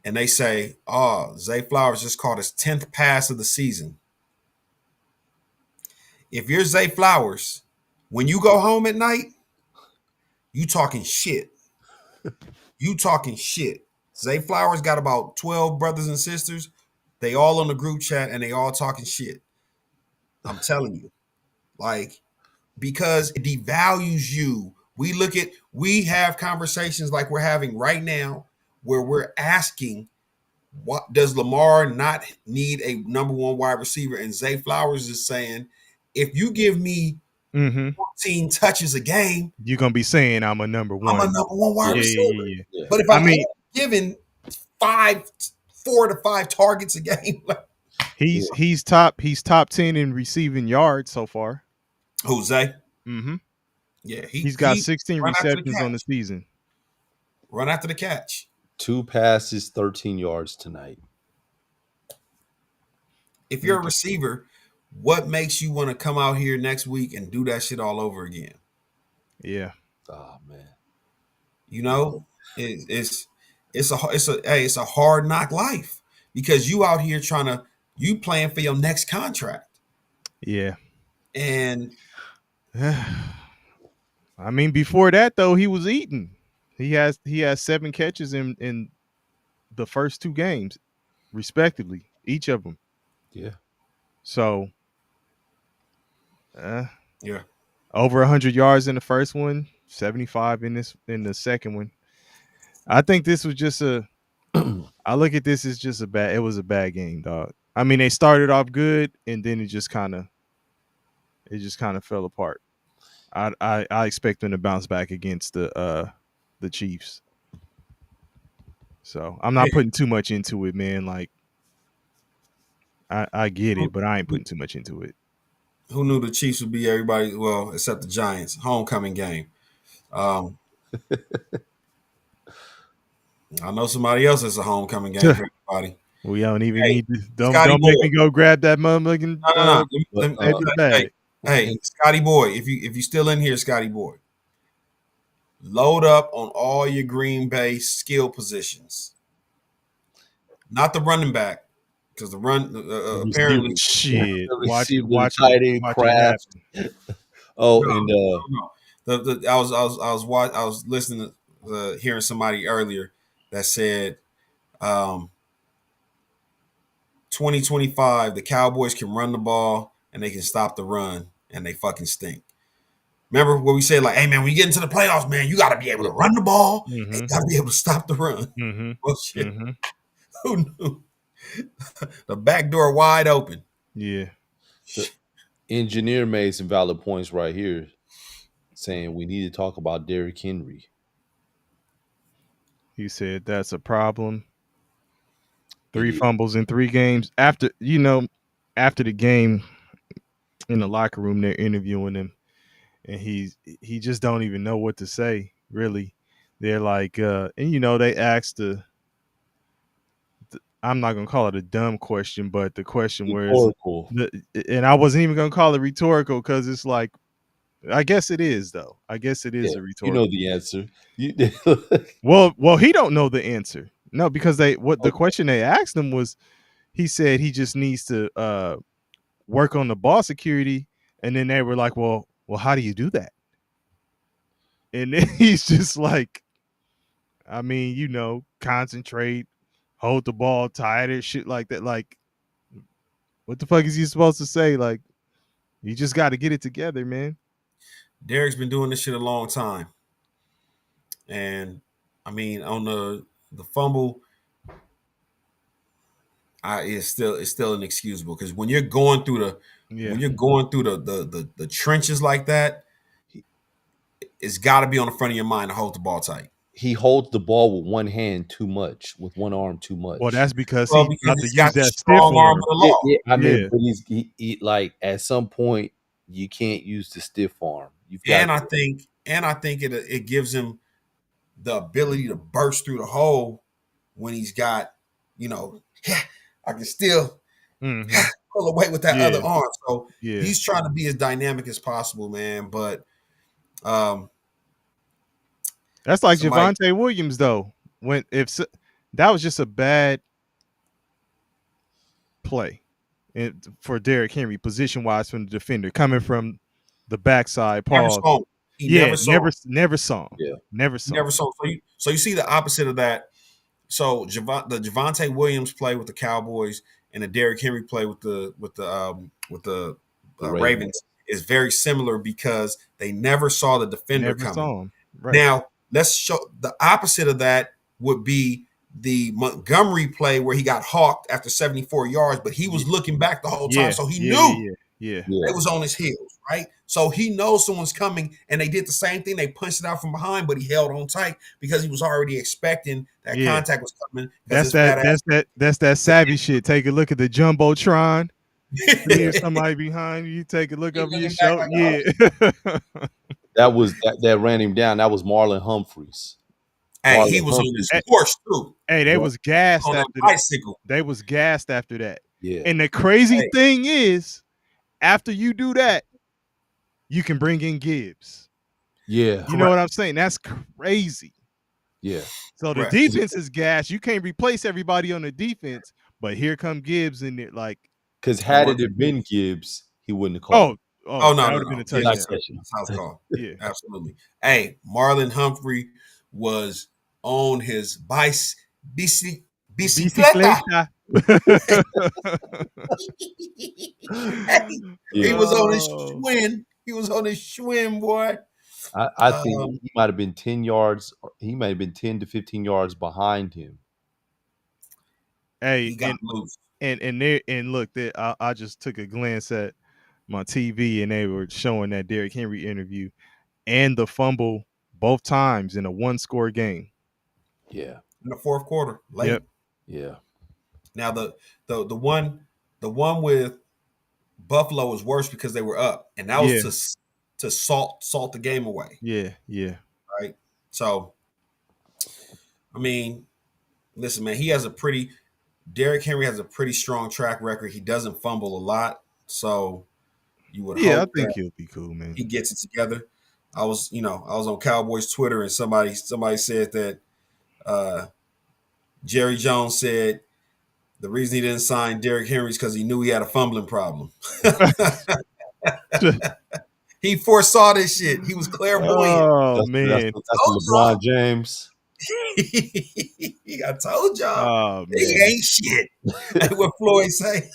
and they say, "Oh, Zay Flowers just caught his 10th pass of the season." If you're Zay Flowers, when you go home at night, you talking shit. You talking shit. Zay Flowers got about 12 brothers and sisters. They all on the group chat and they all talking shit. I'm telling you. Like, because it devalues you. We have conversations like we're having right now where we're asking, what does Lamar not need a number one wide receiver? And Zay Flowers is saying, if you give me 14 touches a game, You're gonna be saying I'm a number one. I'm a number one wide receiver. yeah. But if I'm given 4 to 5 targets a game, he's top 10 in receiving yards so far. Jose, Mm-hmm. yeah, He's got 16 run after the receptions on the catch. season. Run after the catch. 2 passes, 13 yards tonight. If you're a receiver, what makes you want to come out here next week and do that shit all over again? Yeah. Oh man. You know, it's a hard knock life because you out here you playing for your next contract. Yeah. And I mean, before that though, he was eating. He has 7 catches in the first 2 games, respectively, each of them. Yeah. So, yeah, over 100 yards in the first one, 75 in the second one. I think this was just I look at this as just it was a bad game, dog. I mean, they started off good and then it just kind of fell apart. I expect them to bounce back against the Chiefs. So I'm not putting too much into it, man. Like I get it, but I ain't putting too much into it. Who knew the Chiefs would be everybody? Well, except the Giants homecoming game. I know somebody else is a homecoming game for everybody. We don't even need to. Don't Scotty make Boy. me go grab that motherfucking bag. Hey, Scotty Boy, if you still in here, Scotty Boy, load up on all your Green Bay skill positions. Not the running back, because the run apparently shit. Watch tight end Kraft. Oh, no. I was listening to hearing somebody earlier that said 2025 the Cowboys can run the ball and they can stop the run and they fucking stink. Remember what we said, like, hey man, when you get into the playoffs, man, you got to be able to run the ball and you got to be able to stop the run. Well, shit. Who knew? The back door wide open. Yeah. The engineer made some valid points right here, saying we need to talk about Derrick Henry. He said that's a problem. 3 fumbles in 3 games. After the game in the locker room, they're interviewing him, and he just don't even know what to say. Really, they're like, and they asked I'm not gonna call it a dumb question, but the question rhetorical. And I wasn't even gonna call it rhetorical because it's like, I guess it is though. I guess it is a rhetorical. You know the answer. Well, he don't know the answer. No, because the question they asked him was, he said he just needs to work on the ball security, and then they were like, well, how do you do that? And then he's just like, I mean, concentrate, hold the ball tighter, shit like that. Like, what the fuck is he supposed to say? Like, you just got to get it together, man. Derek's been doing this shit a long time, and I mean, on the fumble, it's still inexcusable because when you're going through the trenches like that, it's got to be on the front of your mind to hold the ball tight. He holds the ball with one hand too much, with one arm too much. Well, that's because Well, he because got to he's use got the that stiff strong arm arm. of the law. I mean, Yeah. but he like at some point you can't use the stiff arm. And I think it gives him the ability to burst through the hole when he's got, I can still Mhm. pull away with that Yeah. other arm. So Yeah. he's trying to be as dynamic as possible, man. But That's like somebody- Javonte Williams, though. That was just a bad play for Derrick Henry, position-wise from the defender, coming from the backside. never Pause. saw him. He never saw him. never saw him. Yeah. Never saw Never him. saw. So you see the opposite of that. So the Javonte Williams play with the Cowboys and the Derrick Henry play with the Ravens is very similar because they never saw the defender Never coming. saw him. Right. Now let's show the opposite of that would be the Montgomery play where he got hawked after 74 yards, but he was looking back the whole time, so he knew Yeah. it was on his heels, right? So he knows someone's coming, and they did the same thing. They punched it out from behind, but he held on tight because he was already expecting that contact was coming. That's that savvy shit. Take a look at the jumbotron. Here's somebody behind you. Take a look over your shoulder. That ran him down. That was Marlon Humphreys. Hey, he was on his horse too. Hey, they was gassed on after a bicycle. They was gassed after that. Yeah. And the crazy thing is, after you do that, you can bring in Gibbs. Yeah. You know what I'm saying? That's crazy. Yeah. So the defense is gassed. You can't replace everybody on the defense, but here come Gibbs in it, like. Because had it been Gibbs, he wouldn't have called. No, that would have been a touchdown. That's how it's called. Yeah, absolutely. Hey, Marlon Humphrey was on his bicicleta. He was on his Schwinn. He was on his Schwinn, boy. I think he might have been 10 yards. He might have been 10 to 15 yards behind him. Hey, he got loose. And look, I just took a glance at my TV, and they were showing that Derrick Henry interview and the fumble both times in a one-score game. Yeah, in the fourth quarter, late. Yep. Yeah. Now the one with Buffalo was worse because they were up, and that was to salt the game away. Yeah. Right. So, I mean, listen, man, Derrick Henry has a pretty strong track record. He doesn't fumble a lot, so you would hope I think he'll be cool, man. He gets it together. I was on Cowboys Twitter, and somebody said that Jerry Jones said the reason he didn't sign Derrick Henry is because he knew he had a fumbling problem. He foresaw this shit. He was clairvoyant. Oh, man. That's LeBron James. I told y'all. Oh, he ain't shit. Like what Floyd say.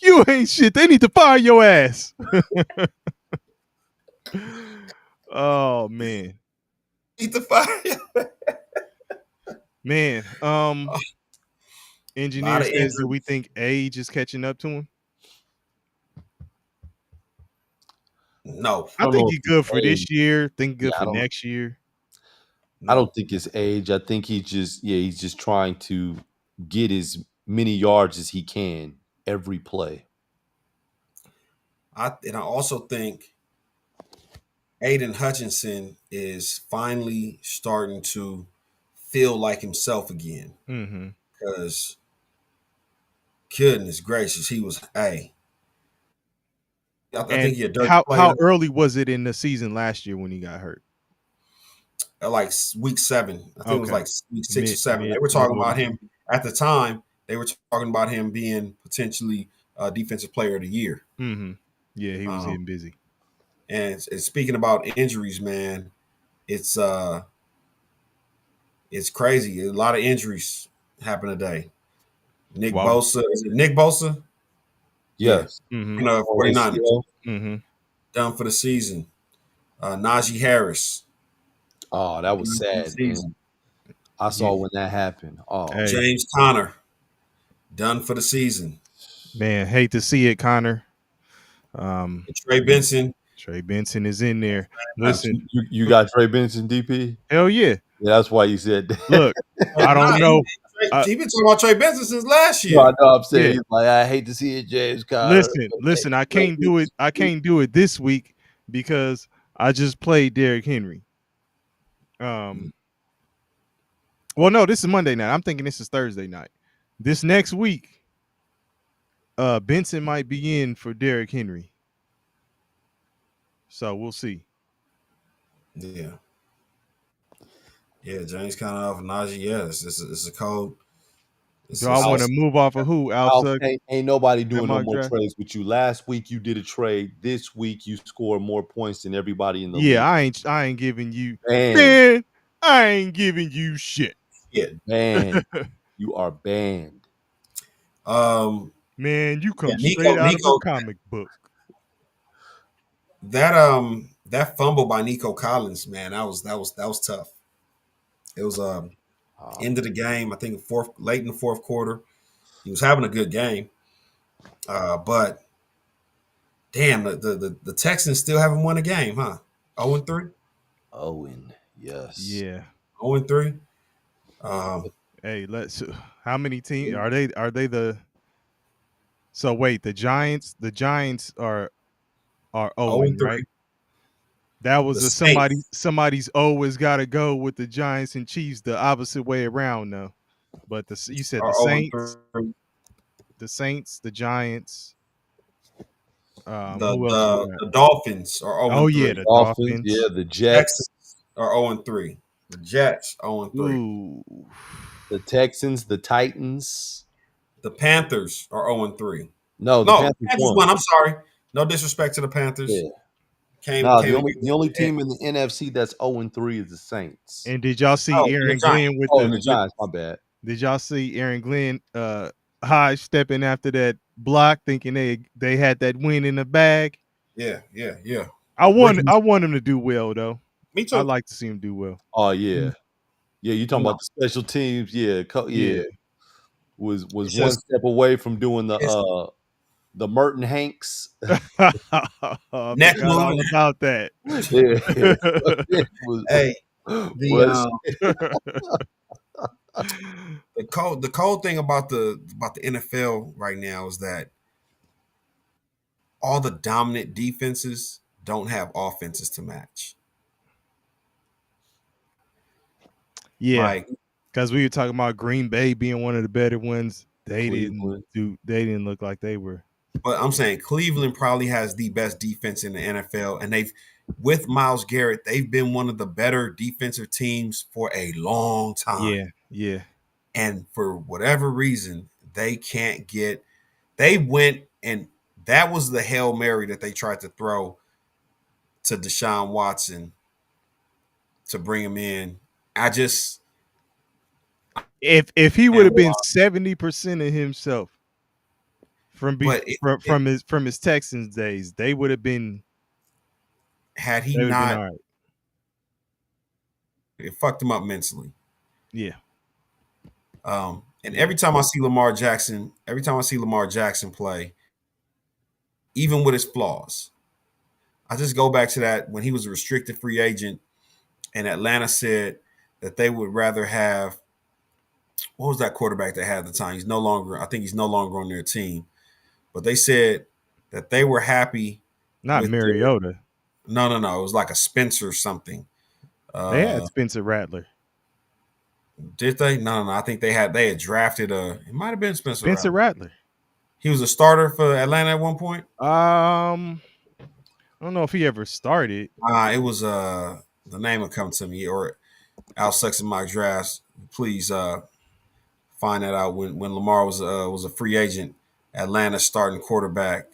You ain't shit. They need to fire your ass. Oh, man. Need to fire. Man, engineer says, do we think age is catching up to him? No. I think he's good for this year. Think good for next year. I don't think it's age. I think he's just trying to get as many yards as he can every play. I also think Aiden Hutchinson is finally starting to feel like himself again. Because goodness gracious, he was I think he a dirty player. How early was it in the season last year when he got hurt? Like week 7. I think it was like week 6 or 7. They were talking about him at the time. they were talking about him being potentially defensive player of the year. Mm-hmm. Yeah, he was Um, getting busy. And speaking about injuries, man, it's crazy. A lot of injuries happen today. Nick Wow. Bosa, is it Nick Bosa? Yes. Mm-hmm. 49ers ACL. Mm-hmm. done for the season. Najee Harris. Oh, that was done for the sad, man. season. I saw Yeah. when that happened. Oh, Hey. James Conner done for the season. Man, hate to see it, Connor. And Trey Benson. Trey Benson is in there. Listen, you got Trey Benson, DP? hell yeah. Yeah, that's why you said that. Look, I don't know. He been talking about Trey Benson since last year. No, I know. I'm saying Yeah. he's like, I hate to see it, James Conner. Listen. I can't do it. I can't do it this week because I just played Derrick Henry. Well, no, this is Monday night. I'm thinking this is Thursday night. This next week, Benson might be in for Derrick Henry. So we'll see. Yeah. Yeah, James Conner off Najee. Yeah, it's a cold. Do I want to move off of who? Alf, Outside? ain't nobody doing no mock more draft? trades with you. Last week you did a trade. This week you scored more points than everybody in the league. Yeah, I ain't giving you. Man, Man, I ain't giving you shit. Yeah. banned. You are banned. Man, you come Yeah, straight out Nico- of a comic book. That fumble by Nico Collins, man, that was tough. It was end of the game. I think late in the fourth quarter. He was having a good game, but damn, the Texans still haven't won a game, huh? 0-3. Owen, yes. Yeah. 0-3. Hey, how many teams are they? Are they the? So wait, the Giants are 0, right? That was The somebody's always got to go with the Giants and Chiefs the opposite way around though. But you said the Saints, the Giants, who else the Dolphins are 0-3. Oh yeah, the Dolphins. Yeah, the Jets. Texans are 0-3. The Jets 0-3. Ooh. The Texans, the Titans. The Panthers are 0-3. No, the Panthers won. I'm sorry. No disrespect to the Panthers. Yeah. The only team in the NFC that's 0-3 is the Saints. And did y'all see Aaron Glenn with the Giants? My bad. Did y'all see Aaron Glenn high stepping after that block, thinking they had that win in the bag? Yeah. I want him to do well though. Me too. I'd like to see him do well. Oh yeah, yeah. You talking about the special teams? Yeah, Was one step away from doing the Merton Hanks. Neck all about that. Hey, the cold thing about the NFL right now is that all the dominant defenses don't have offenses to match. Yeah, because we were talking about Green Bay being one of the better ones. They didn't look like they were. But I'm saying Cleveland probably has the best defense in the NFL, and with Myles Garrett, they've been one of the better defensive teams for a long time. Yeah. And for whatever reason, they can't get. They went, and that was the Hail Mary that they tried to throw to Deshaun Watson to bring him in. If he would have been 70% of himself from his Texans days, they would have been. Had he not, all right. It fucked him up mentally. Yeah. And every time I see Lamar Jackson play, even with his flaws, I just go back to that when he was a restricted free agent, and Atlanta said that they would rather have. What was that quarterback they had at the time? I think he's no longer on their team. But they said that they were happy. Not Mariota. No. It was like a Spencer something. They had Spencer Rattler. Did they? No. I think they had drafted it might have been Spencer Rattler. He was a starter for Atlanta at one point. I don't know if he ever started. It was the name will come to me, or Al Sucks in my drafts. Please find that out when Lamar was a free agent. Atlanta starting quarterback.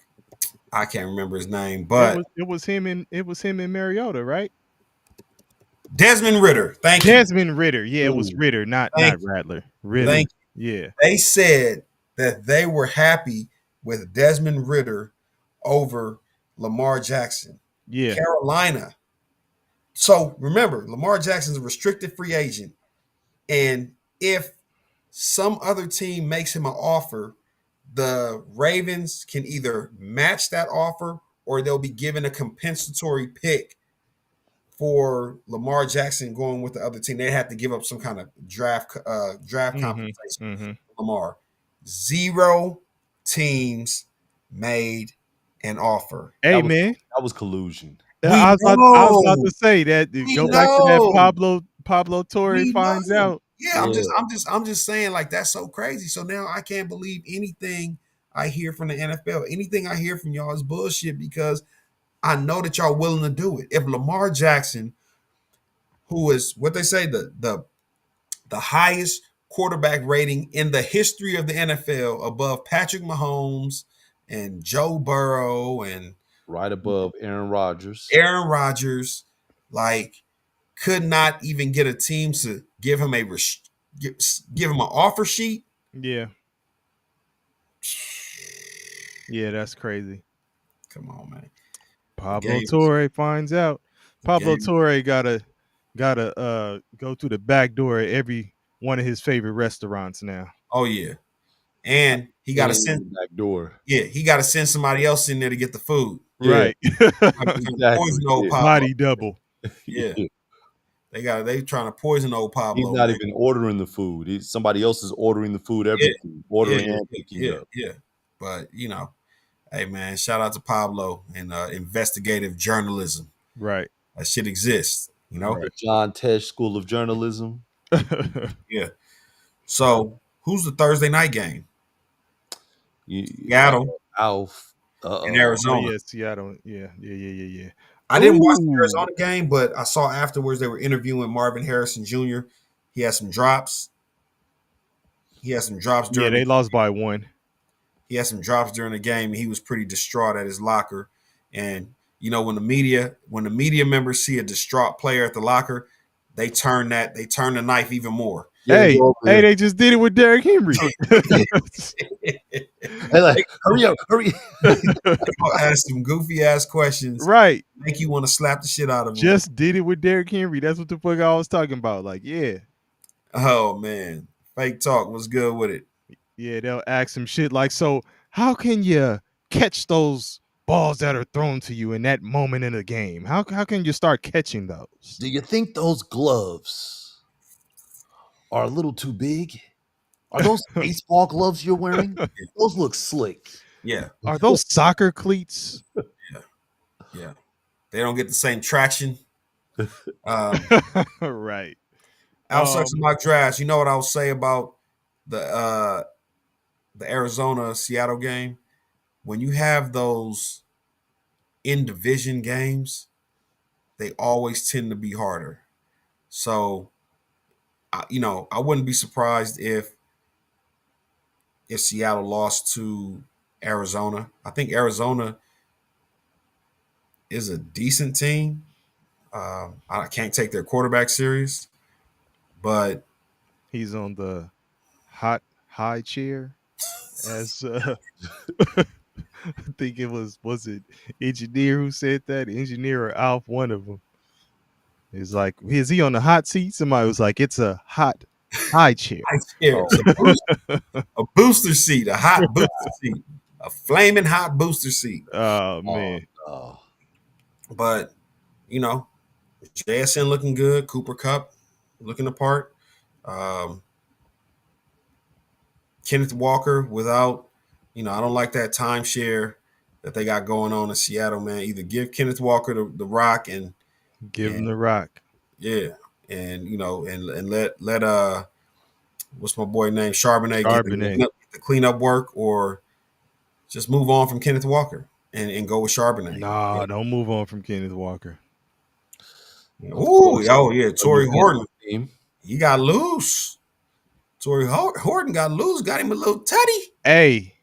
I can't remember his name, but it was him and Mariota, right? Desmond Ritter. Thank you. Desmond Ritter. Yeah, it was Ooh. Ritter, not Thank Rattler. Ritter. Thank Yeah. They said that they were happy with Desmond Ritter over Lamar Jackson. Yeah. Carolina. So remember, Lamar Jackson's a restricted free agent. And if some other team makes him an offer, the Ravens can either match that offer or they'll be given a compensatory pick for Lamar Jackson going with the other team. They have to give up some kind of draft compensation Mhm. for Lamar. 0 teams made an offer. Hey, That was- man. That was collusion. I was about know. to say that. We Go back to that know. Pablo Torre We finds know. out. Yeah, Yeah. I'm just saying, like, that's so crazy. So now I can't believe anything I hear from the NFL. Anything I hear from y'all is bullshit because I know that y'all willing to do it. If Lamar Jackson, who is what they say, the highest quarterback rating in the history of the NFL, above Patrick Mahomes and Joe Burrow and Right above Aaron Rodgers. Aaron Rodgers, like, could not even get a team to give him give him an offer sheet. Yeah. Yeah, that's crazy. Come on, man. Pablo game is- Torre finds out. Pablo game- Torre gotta go through the back door at every one of his favorite restaurants now. Oh yeah, and he got to In send. the back door. Yeah, he got to send somebody else in there to get the food. Yeah. Right. Poison old Yeah. Pablo. Body double. Yeah. They trying to poison old Pablo. He's not man. even ordering the food. Somebody else is ordering the food, everything. Ordering and picking up. Yeah. But hey man, shout out to Pablo and investigative journalism. Right. That shit exists. The John Tesh School of Journalism. Yeah. So who's the Thursday night game? Seattle. Alf. In Oh, Arizona. yeah, Seattle. Yeah. I didn't watch the Ooh. Arizona game, but I saw afterwards they were interviewing Marvin Harrison Jr. He had some drops. Yeah, during they lost by 1. he had some drops during the game. And he was pretty distraught at his locker. And when the media members see a distraught player at the locker, they turn the knife even more. Yeah, go over there. They just did it with Derrick Henry. Hey, like, hurry up. I'll ask some goofy ass questions. Right. Make you want to slap the shit out of him. Just did it with Derrick Henry. That's what the fuck I was talking about. Like, yeah. Oh man. Fake talk was good with it. Yeah, they'll ask some shit like, so how can you catch those balls that are thrown to you in that moment in the game? How can you start catching those? Do you think those gloves are a little too big? Are those baseball gloves you're wearing? Those look slick. Yeah. Are those soccer cleats? Yeah. They don't get the same traction. Right. Outside of mock drafts, you know what I'll say about the Arizona Seattle game? When you have those in division games, they always tend to be harder. So, I wouldn't be surprised if Seattle lost to Arizona. I think Arizona is a decent team. I can't take their quarterback serious, but He's on the high chair as I think it was it engineer who said that? Engineer or Alf, one of them. It's like, is he on the hot seat? Somebody was like, it's a hot high chair. a booster seat, a hot booster seat, a flaming hot booster seat. Oh man. Oh. But JSN looking good, Cooper Kupp looking the part. Kenneth Walker without, I don't like that timeshare that they got going on in Seattle, man. Either give Kenneth Walker the rock and Give him the rock. yeah, and and let what's my boy name Charbonnet get the cleanup work, or just move on from Kenneth Walker and go with Charbonnet. Nah, don't move on from Kenneth Walker. Ooh, oh yeah, Torrey Horton. Team. He got loose. Torrey Horton got loose, got him a little tutty. Hey,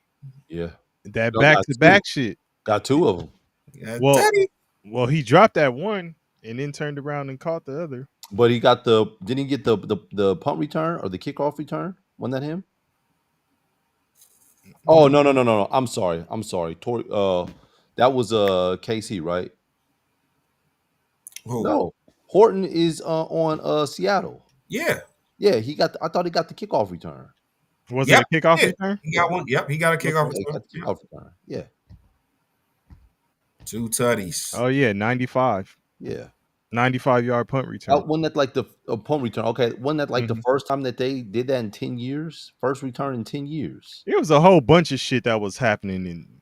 Yeah. that No, back got to two. back shit. Got two of them. Got Well, tutty. well, he dropped that one and then turned around and caught the other. But he got didn't he get the punt return or the kickoff return? Wasn't that him? Oh no. I'm sorry. That was KC, right? Who? No. Horton is on Seattle. Yeah. Yeah, I thought he got the kickoff return. Was Yep, it a kickoff yeah. return? He got one. Yep, he got a kickoff. Yeah, he got the return. kickoff return. Yeah. 2 tutties. Oh yeah, 95. Yeah. 95-yard punt return. Wasn't that like the punt return? Okay, wasn't that like the Mhm. first time that they did that in 10 years? First return in 10 years. It was a whole bunch of shit that was happening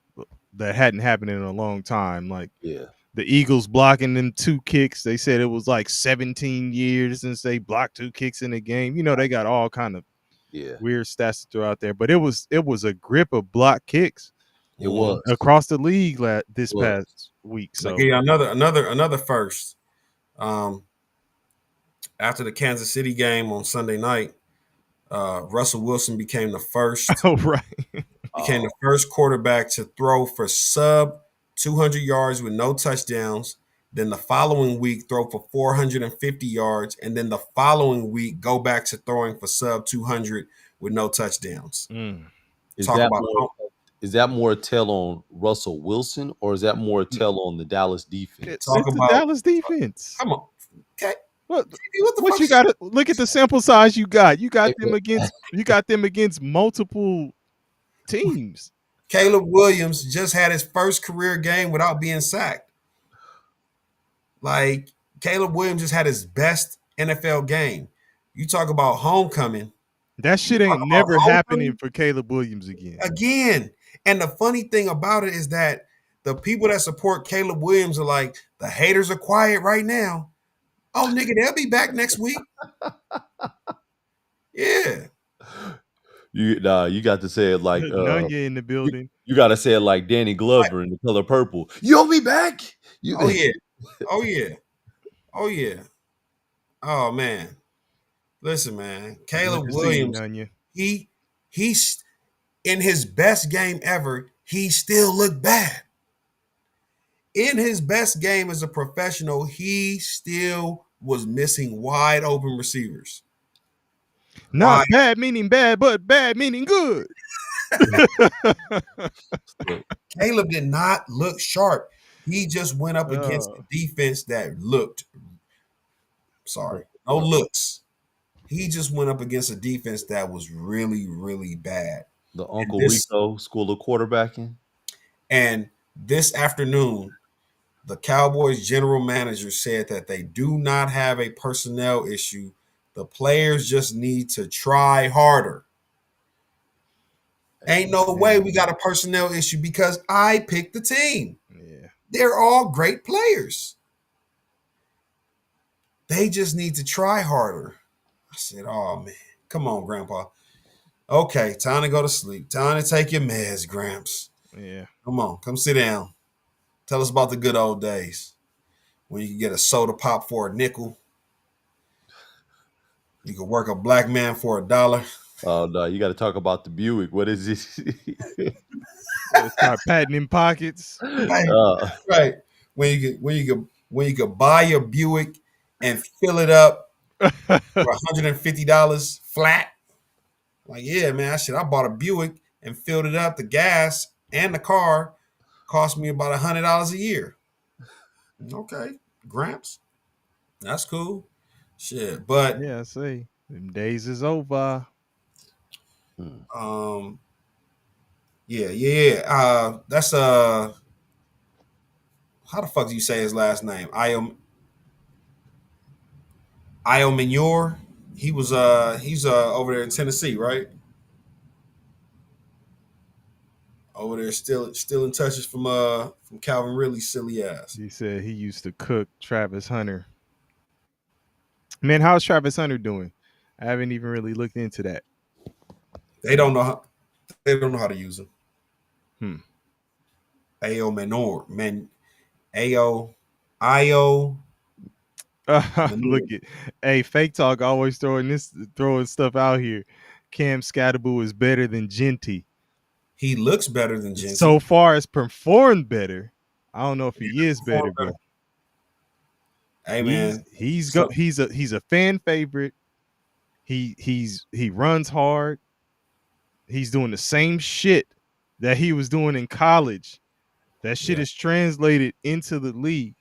that hadn't happened in a long time. Like Yeah. the Eagles blocking them 2 kicks. They said it was like 17 years since they blocked 2 kicks in a game. You know, they got all kind of Yeah. weird stats to throw out there, but it was a grip of block kicks It was. across the league this It was. past week. So Okay, another first. After the Kansas City game on Sunday night, Russell Wilson became the first oh right. became the first quarterback to throw for sub 200 yards with no touchdowns. Then the following week, throw for 450 yards, and then the following week, go back to throwing for sub 200 with no touchdowns. Is Talk that about more, is that more a tell on Russell Wilson or is that more a tell on the Dallas defense? It's Talk the about- Dallas defense. Come on, okay. What What the what fuck you is- got to look at the sample size you got. You got them against multiple teams. Caleb Williams just had his first career game without being sacked. Like, Caleb Williams just had his best NFL game. You talk about homecoming That shit talk ain't about never homecoming? happening for Caleb Williams again. again. And the funny thing about it is that the people that support Caleb Williams are like, the haters are quiet right now. Oh, nigga, they'll be back next week. Yeah. You got to say it like Nunya in the building. you got to say it like Danny Glover in The Color Purple. You'll be back. Oh, yeah. Oh, yeah. Oh, yeah. Oh, man. Listen, man. Caleb Good to see you, Williams, Nunya. he's in his best game ever, he still looked bad. In his best game as a professional, he still was missing wide open receivers. Not bad meaning bad, but bad meaning good. Caleb did not look sharp. He just went up against the defense that looked. Sorry, no looks. He just went up against a defense that was really, really bad. The Uncle Rico School of Quarterbacking. And this afternoon, the Cowboys general manager said that they do not have a personnel issue. The players just need to try harder. Ain't no way we got a personnel issue because I picked the team. Yeah. They're all great players. They just need to try harder. I said, oh, man. Come on, Grandpa. Okay, time to go to sleep. Time to take your meds, Gramps. Yeah. Come on, come sit down. Tell us about the good old days when you could get a soda pop for a nickel. You could work a black man for $1. Oh no, you got to talk about the Buick. What is this? Start patting in pockets. Right. When you could buy your Buick and fill it up for $150 flat. Like, yeah, man, I bought a Buick and filled it up. The gas and the car cost me about $100 a year. Okay, Gramps. That's cool. Shit. But Yeah, I see. Them days is over. yeah. That's how the fuck do you say his last name? Io Manure. He's over there in Tennessee, right? Over there still in touches from Calvin Ridley's silly ass. He said he used to cook Travis Hunter. Man, how's Travis Hunter doing? I haven't even really looked into that. They don't know how to use him. Io Manure. Look at, hey, Fake Talk always throwing stuff out here. Cam Scatterboo is better than Genty. He looks better than Jensen. So far as performed better, I don't know if he is better, but hey man, he's a fan favorite. He runs hard. He's doing the same shit that he was doing in college. That shit is translated into the league.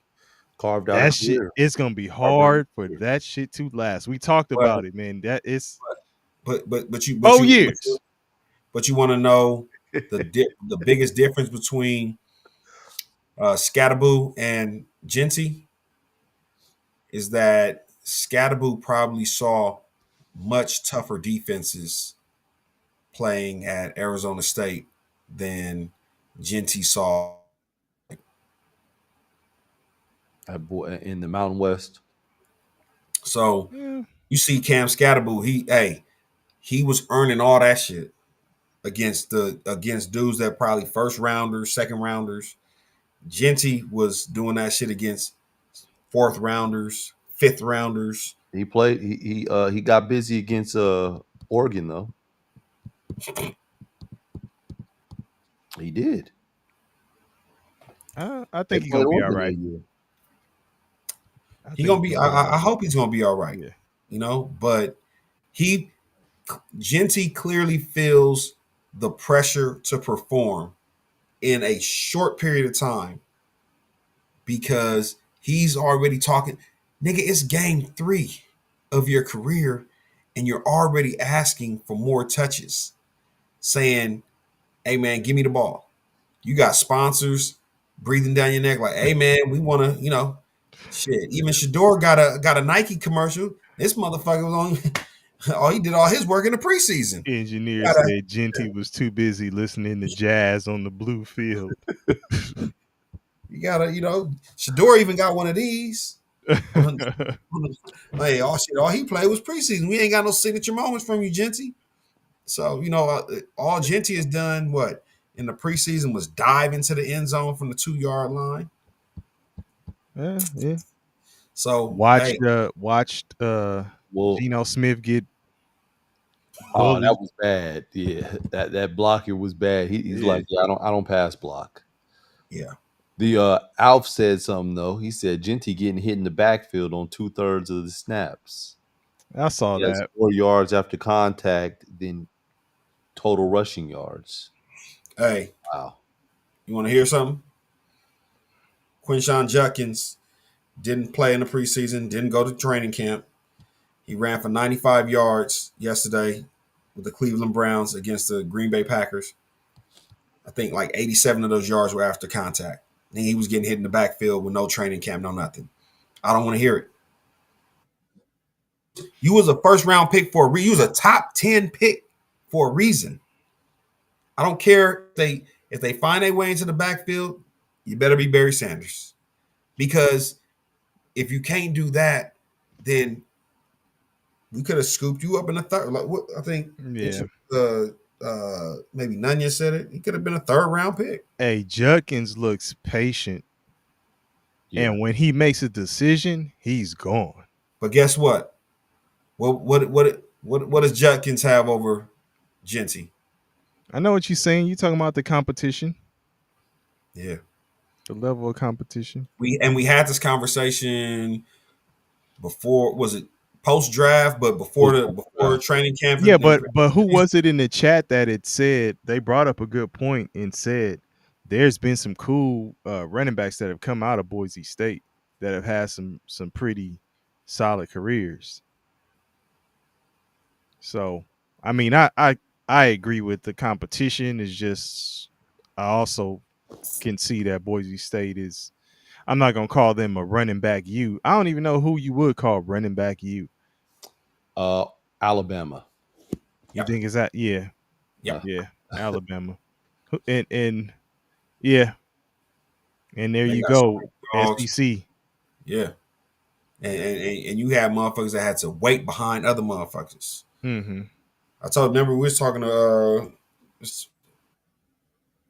Carved out That shit, here. it's gonna be hard for that shit to last. We talked about it, man. That is but you 4 years. But you want to know the biggest difference between Scatterboo and Genty is that Scatterboo probably saw much tougher defenses playing at Arizona State than Genty saw That boy in the Mountain West. So you see Cam Scatterboo, he was earning all that shit against dudes that probably first rounders, second rounders. Genty was doing that shit against fourth rounders, fifth rounders. He played. He got busy against Oregon though. He did. I think he's gonna be all right. He's gonna be. I hope he's gonna be all right. Yeah. You know, but Genty clearly feels the pressure to perform in a short period of time because he's already talking. Nigga, it's game 3 of your career, and you're already asking for more touches, saying, "Hey man, give me the ball." You got sponsors breathing down your neck, like, "Hey man, we want to, you know." Shit, even Shador got a Nike commercial. This motherfucker was on. He did all his work in the preseason. Engineer said Genty was too busy listening to jazz on the blue field. You gotta, Shador even got one of these. Hey, all he played was preseason. We ain't got no signature moments from you, Genty. So all Genty has done in the preseason was dive into the end zone from the 2-yard line. Yeah. So watched Geno Smith get. Oh, that was bad. Yeah, that blocker was bad. He's like, I don't pass block. Yeah. The Alf said something though. He said Genty getting hit in the backfield on 2/3 of the snaps. I saw that. 4 yards after contact, then total rushing yards. Hey, wow! You want to hear something? Quinshon Judkins didn't play in the preseason, didn't go to training camp. He ran for 95 yards yesterday with the Cleveland Browns against the Green Bay Packers. I think like 87 of those yards were after contact. And he was getting hit in the backfield with no training camp, no nothing. I don't want to hear it. You was a first-round pick for a reason. You was a top 10 pick for a reason. I don't care if they find their way into the backfield, you better be Barry Sanders. Because if you can't do that, then we could have scooped you up in the third. Like what I think, maybe Nunya said it. He could have been a 3rd-round pick. Hey, Judkins looks patient, and when he makes a decision, he's gone. But guess what? What does Judkins have over Genty? I know what you're saying. You're talking about the competition. Yeah. The level of competition. We had this conversation before, was it post-draft, but before training camp? Yeah, but who was it in the chat that it said, they brought up a good point and said there's been some cool running backs that have come out of Boise State that have had some pretty solid careers. So, I mean, I agree with the competition. Is just, I also can see that Boise State is, I'm not going to call them a running back U. I don't even know who you would call running back U. Alabama. You think is that? Yeah. Yeah. Alabama. And yeah. And there They you got go. dogs. SEC. Yeah. And you have motherfuckers that had to wait behind other motherfuckers. Mm-hmm. Remember we was talking to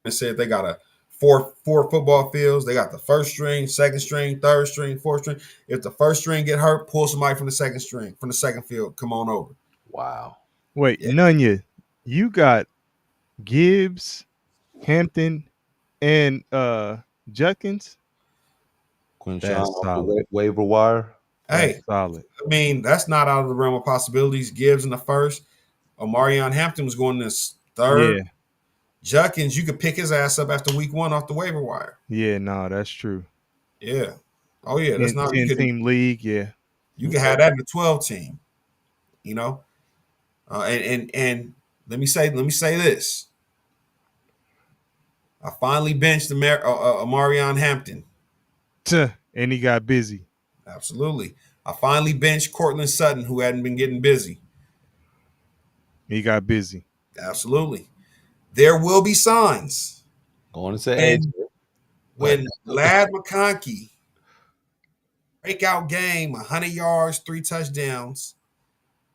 and said they got four football fields. They got the first string, second string, third string, fourth string. If the first string get hurt, pull somebody from the second string, from the second field. Come on over. Wow. Wait, Yeah. Nunya, you got Gibbs, Hampton, and Judkins. Quinshawn That's off the solid. waiver wire. That's Hey, solid. I mean, that's not out of the realm of possibilities. Gibbs in the first. Omarion Hampton was going this third. Yeah, Judkins, you could pick his ass up after week 1 off the waiver wire. yeah, no, that's true. Yeah. Oh yeah, that's 10, not 10 team league, yeah. you could have that in the 12 team. You know, and let me say this. I finally benched Omarion Hampton. Tuh, and he got busy. Absolutely. I finally benched Cortland Sutton, who hadn't been getting busy. He got busy. Absolutely. There will be signs. Going to say AJ. When Lad McConkey breakout game, 100 yards, 3 touchdowns,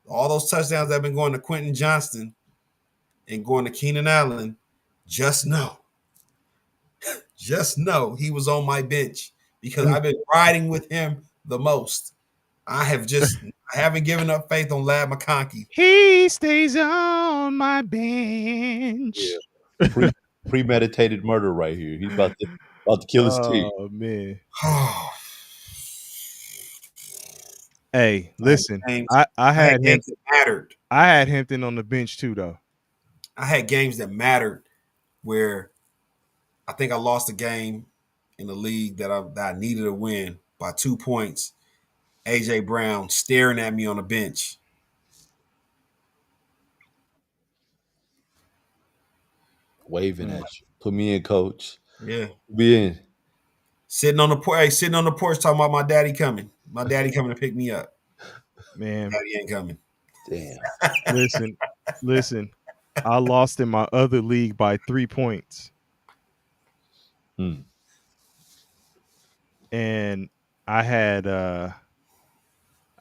all those touchdowns that have been going to Quentin Johnston and going to Keenan Allen, just know he was on my bench because I've been riding with him the most. I haven't given up faith on Lad McConkey. He stays on my bench. Yeah. Premeditated murder right here. He's about to kill his team. Oh man. Hey, listen. I had him. Games that mattered. I had Hampton on the bench too, though. I had games that mattered where I think I lost a game in the league that I needed to win by 2 points. AJ Brown staring at me on the bench. Waving at you. Put me in, coach. Yeah. Be in. Sitting on the porch talking about my daddy coming. My daddy coming to pick me up. Man, Daddy ain't coming. Damn. listen. I lost in my other league by 3 points. And I had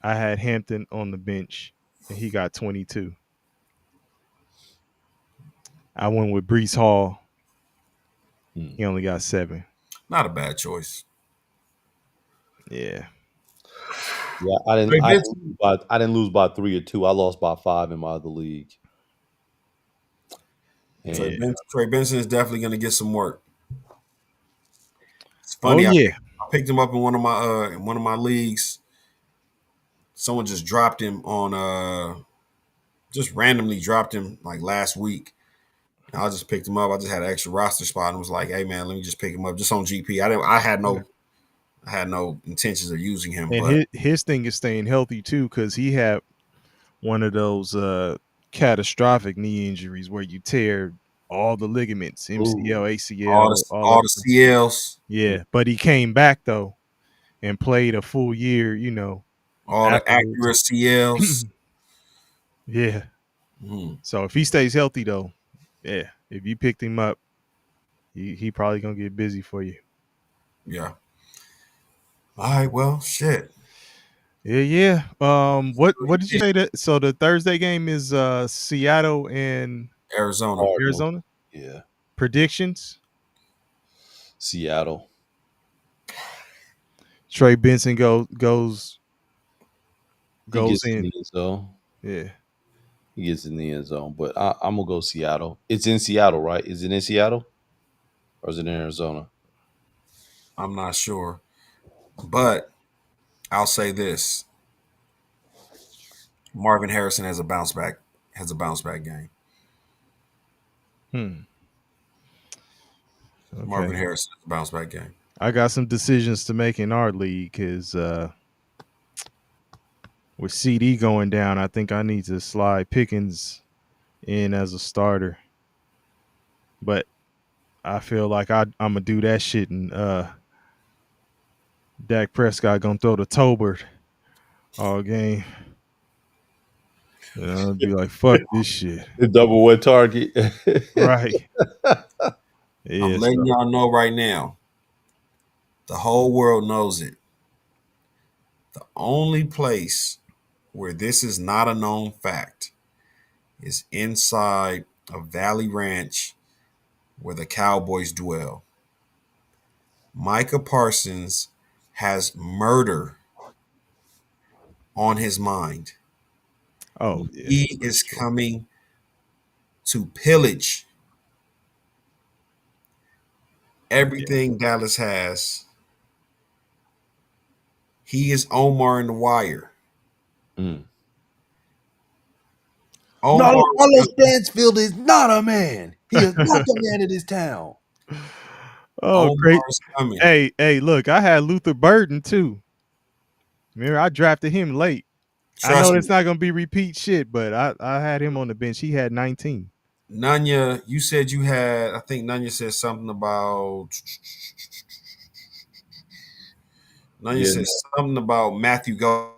Hampton on the bench and he got 22. I went with Brees Hall. He only got 7. Not a bad choice. Yeah. Yeah, I didn't lose by 3 or 2. I lost by 5 in my other league. Trey Benson is definitely going to get some work. It's funny. Oh yeah. I picked him up in one of my leagues. Someone just dropped him on just randomly dropped him like last week. And I just picked him up. I just had an extra roster spot and was like, "Hey man, let me just pick him up just on GP." I had no intentions of using him. And but his thing is staying healthy too, because he had one of those catastrophic knee injuries where you tear all the ligaments, MCL, ACL, all the CLs. Yeah, but he came back though and played a full year, all afterwards. the accurate CLs. Yeah. So if he stays healthy though, yeah, if you picked him up, he probably gonna get busy for you. Yeah. All right. Well, shit. Yeah. What did you say that? So the Thursday game is Seattle and Arizona. Yeah. Predictions? Seattle. Trey Benson goes in. So Yeah. He gets in the end zone, but I'm gonna go Seattle. It's in Seattle, right? Is it in Seattle, or is it in Arizona? I'm not sure, but I'll say this: Marvin Harrison has a bounce back game. Okay. Marvin Harrison has a bounce back game. I got some decisions to make in our league because with CD going down, I think I need to slide Pickens in as a starter. But I feel like I'm gonna do that shit, and Dak Prescott gonna throw the Tolbert all game. And I'll be like, fuck this shit. The double one target. Right. Yeah, I'm letting y'all know right now. The whole world knows it. The only place where this is not a known fact is inside a Valley Ranch where the Cowboys dwell. Micah Parsons has murder on his mind. Oh yeah. He is coming to pillage everything Dallas has. He is Omar in the Wire. Mm. Omar, No, Carlos Stansfield is not a man. He is not the man of this town. Oh, great. Omar's coming. Hey, look, I had Luther Burden too. Remember, I drafted him late. I Trust know me. it's not gonna be repeat shit, but I had him on the bench. He had 19. Nanya, you said you had, I think Nanya said something about Matthew Go.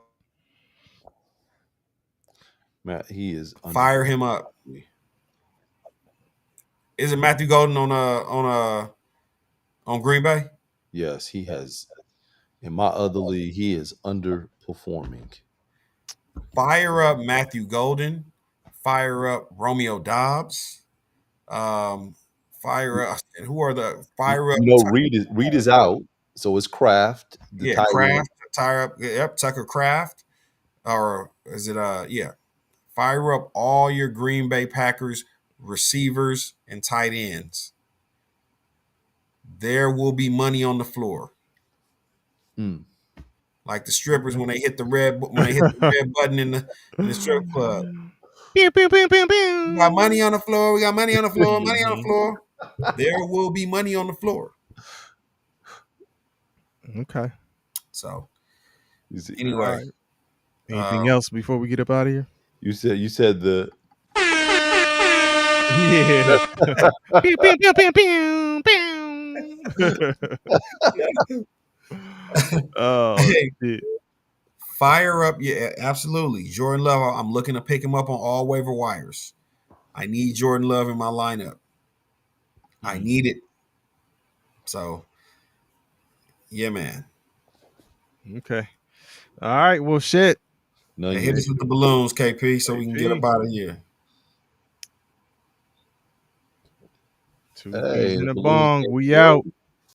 Matt, he is Fire him up. Is it Matthew Golden on Green Bay? Yes, he has. In my other league, he is underperforming. Fire up Matthew Golden. Fire up Romeo Dobbs. Fire up. Who are the fire up? Reed is out, so it's Kraft. The tight end. Kraft. Fire up. Yep, Tucker Kraft. Or is it? Yeah. Fire up all your Green Bay Packers receivers and tight ends. There will be money on the floor. Mm. Like the strippers when they hit the red button in the strip club. Pew, pew, pew, pew, pew. We got money on the floor. We got money on the floor. Money on the floor. There will be money on the floor. Okay. So Is it- anyway, Alright. Anything else before we get up out of here? You said the Yeah. Pew, pew, pew, pew, pew, pew. Oh Hey. shit. fire up. Yeah, absolutely. Jordan Love. I'm looking to pick him up on all waiver wires. I need Jordan Love in my lineup. I need it. So, yeah, man. Okay. All right. Well, shit. no. Hey, hit us with the balloons, KP, so we can get up out of here. Two Hey, peas in a balloons bong. came We through. out.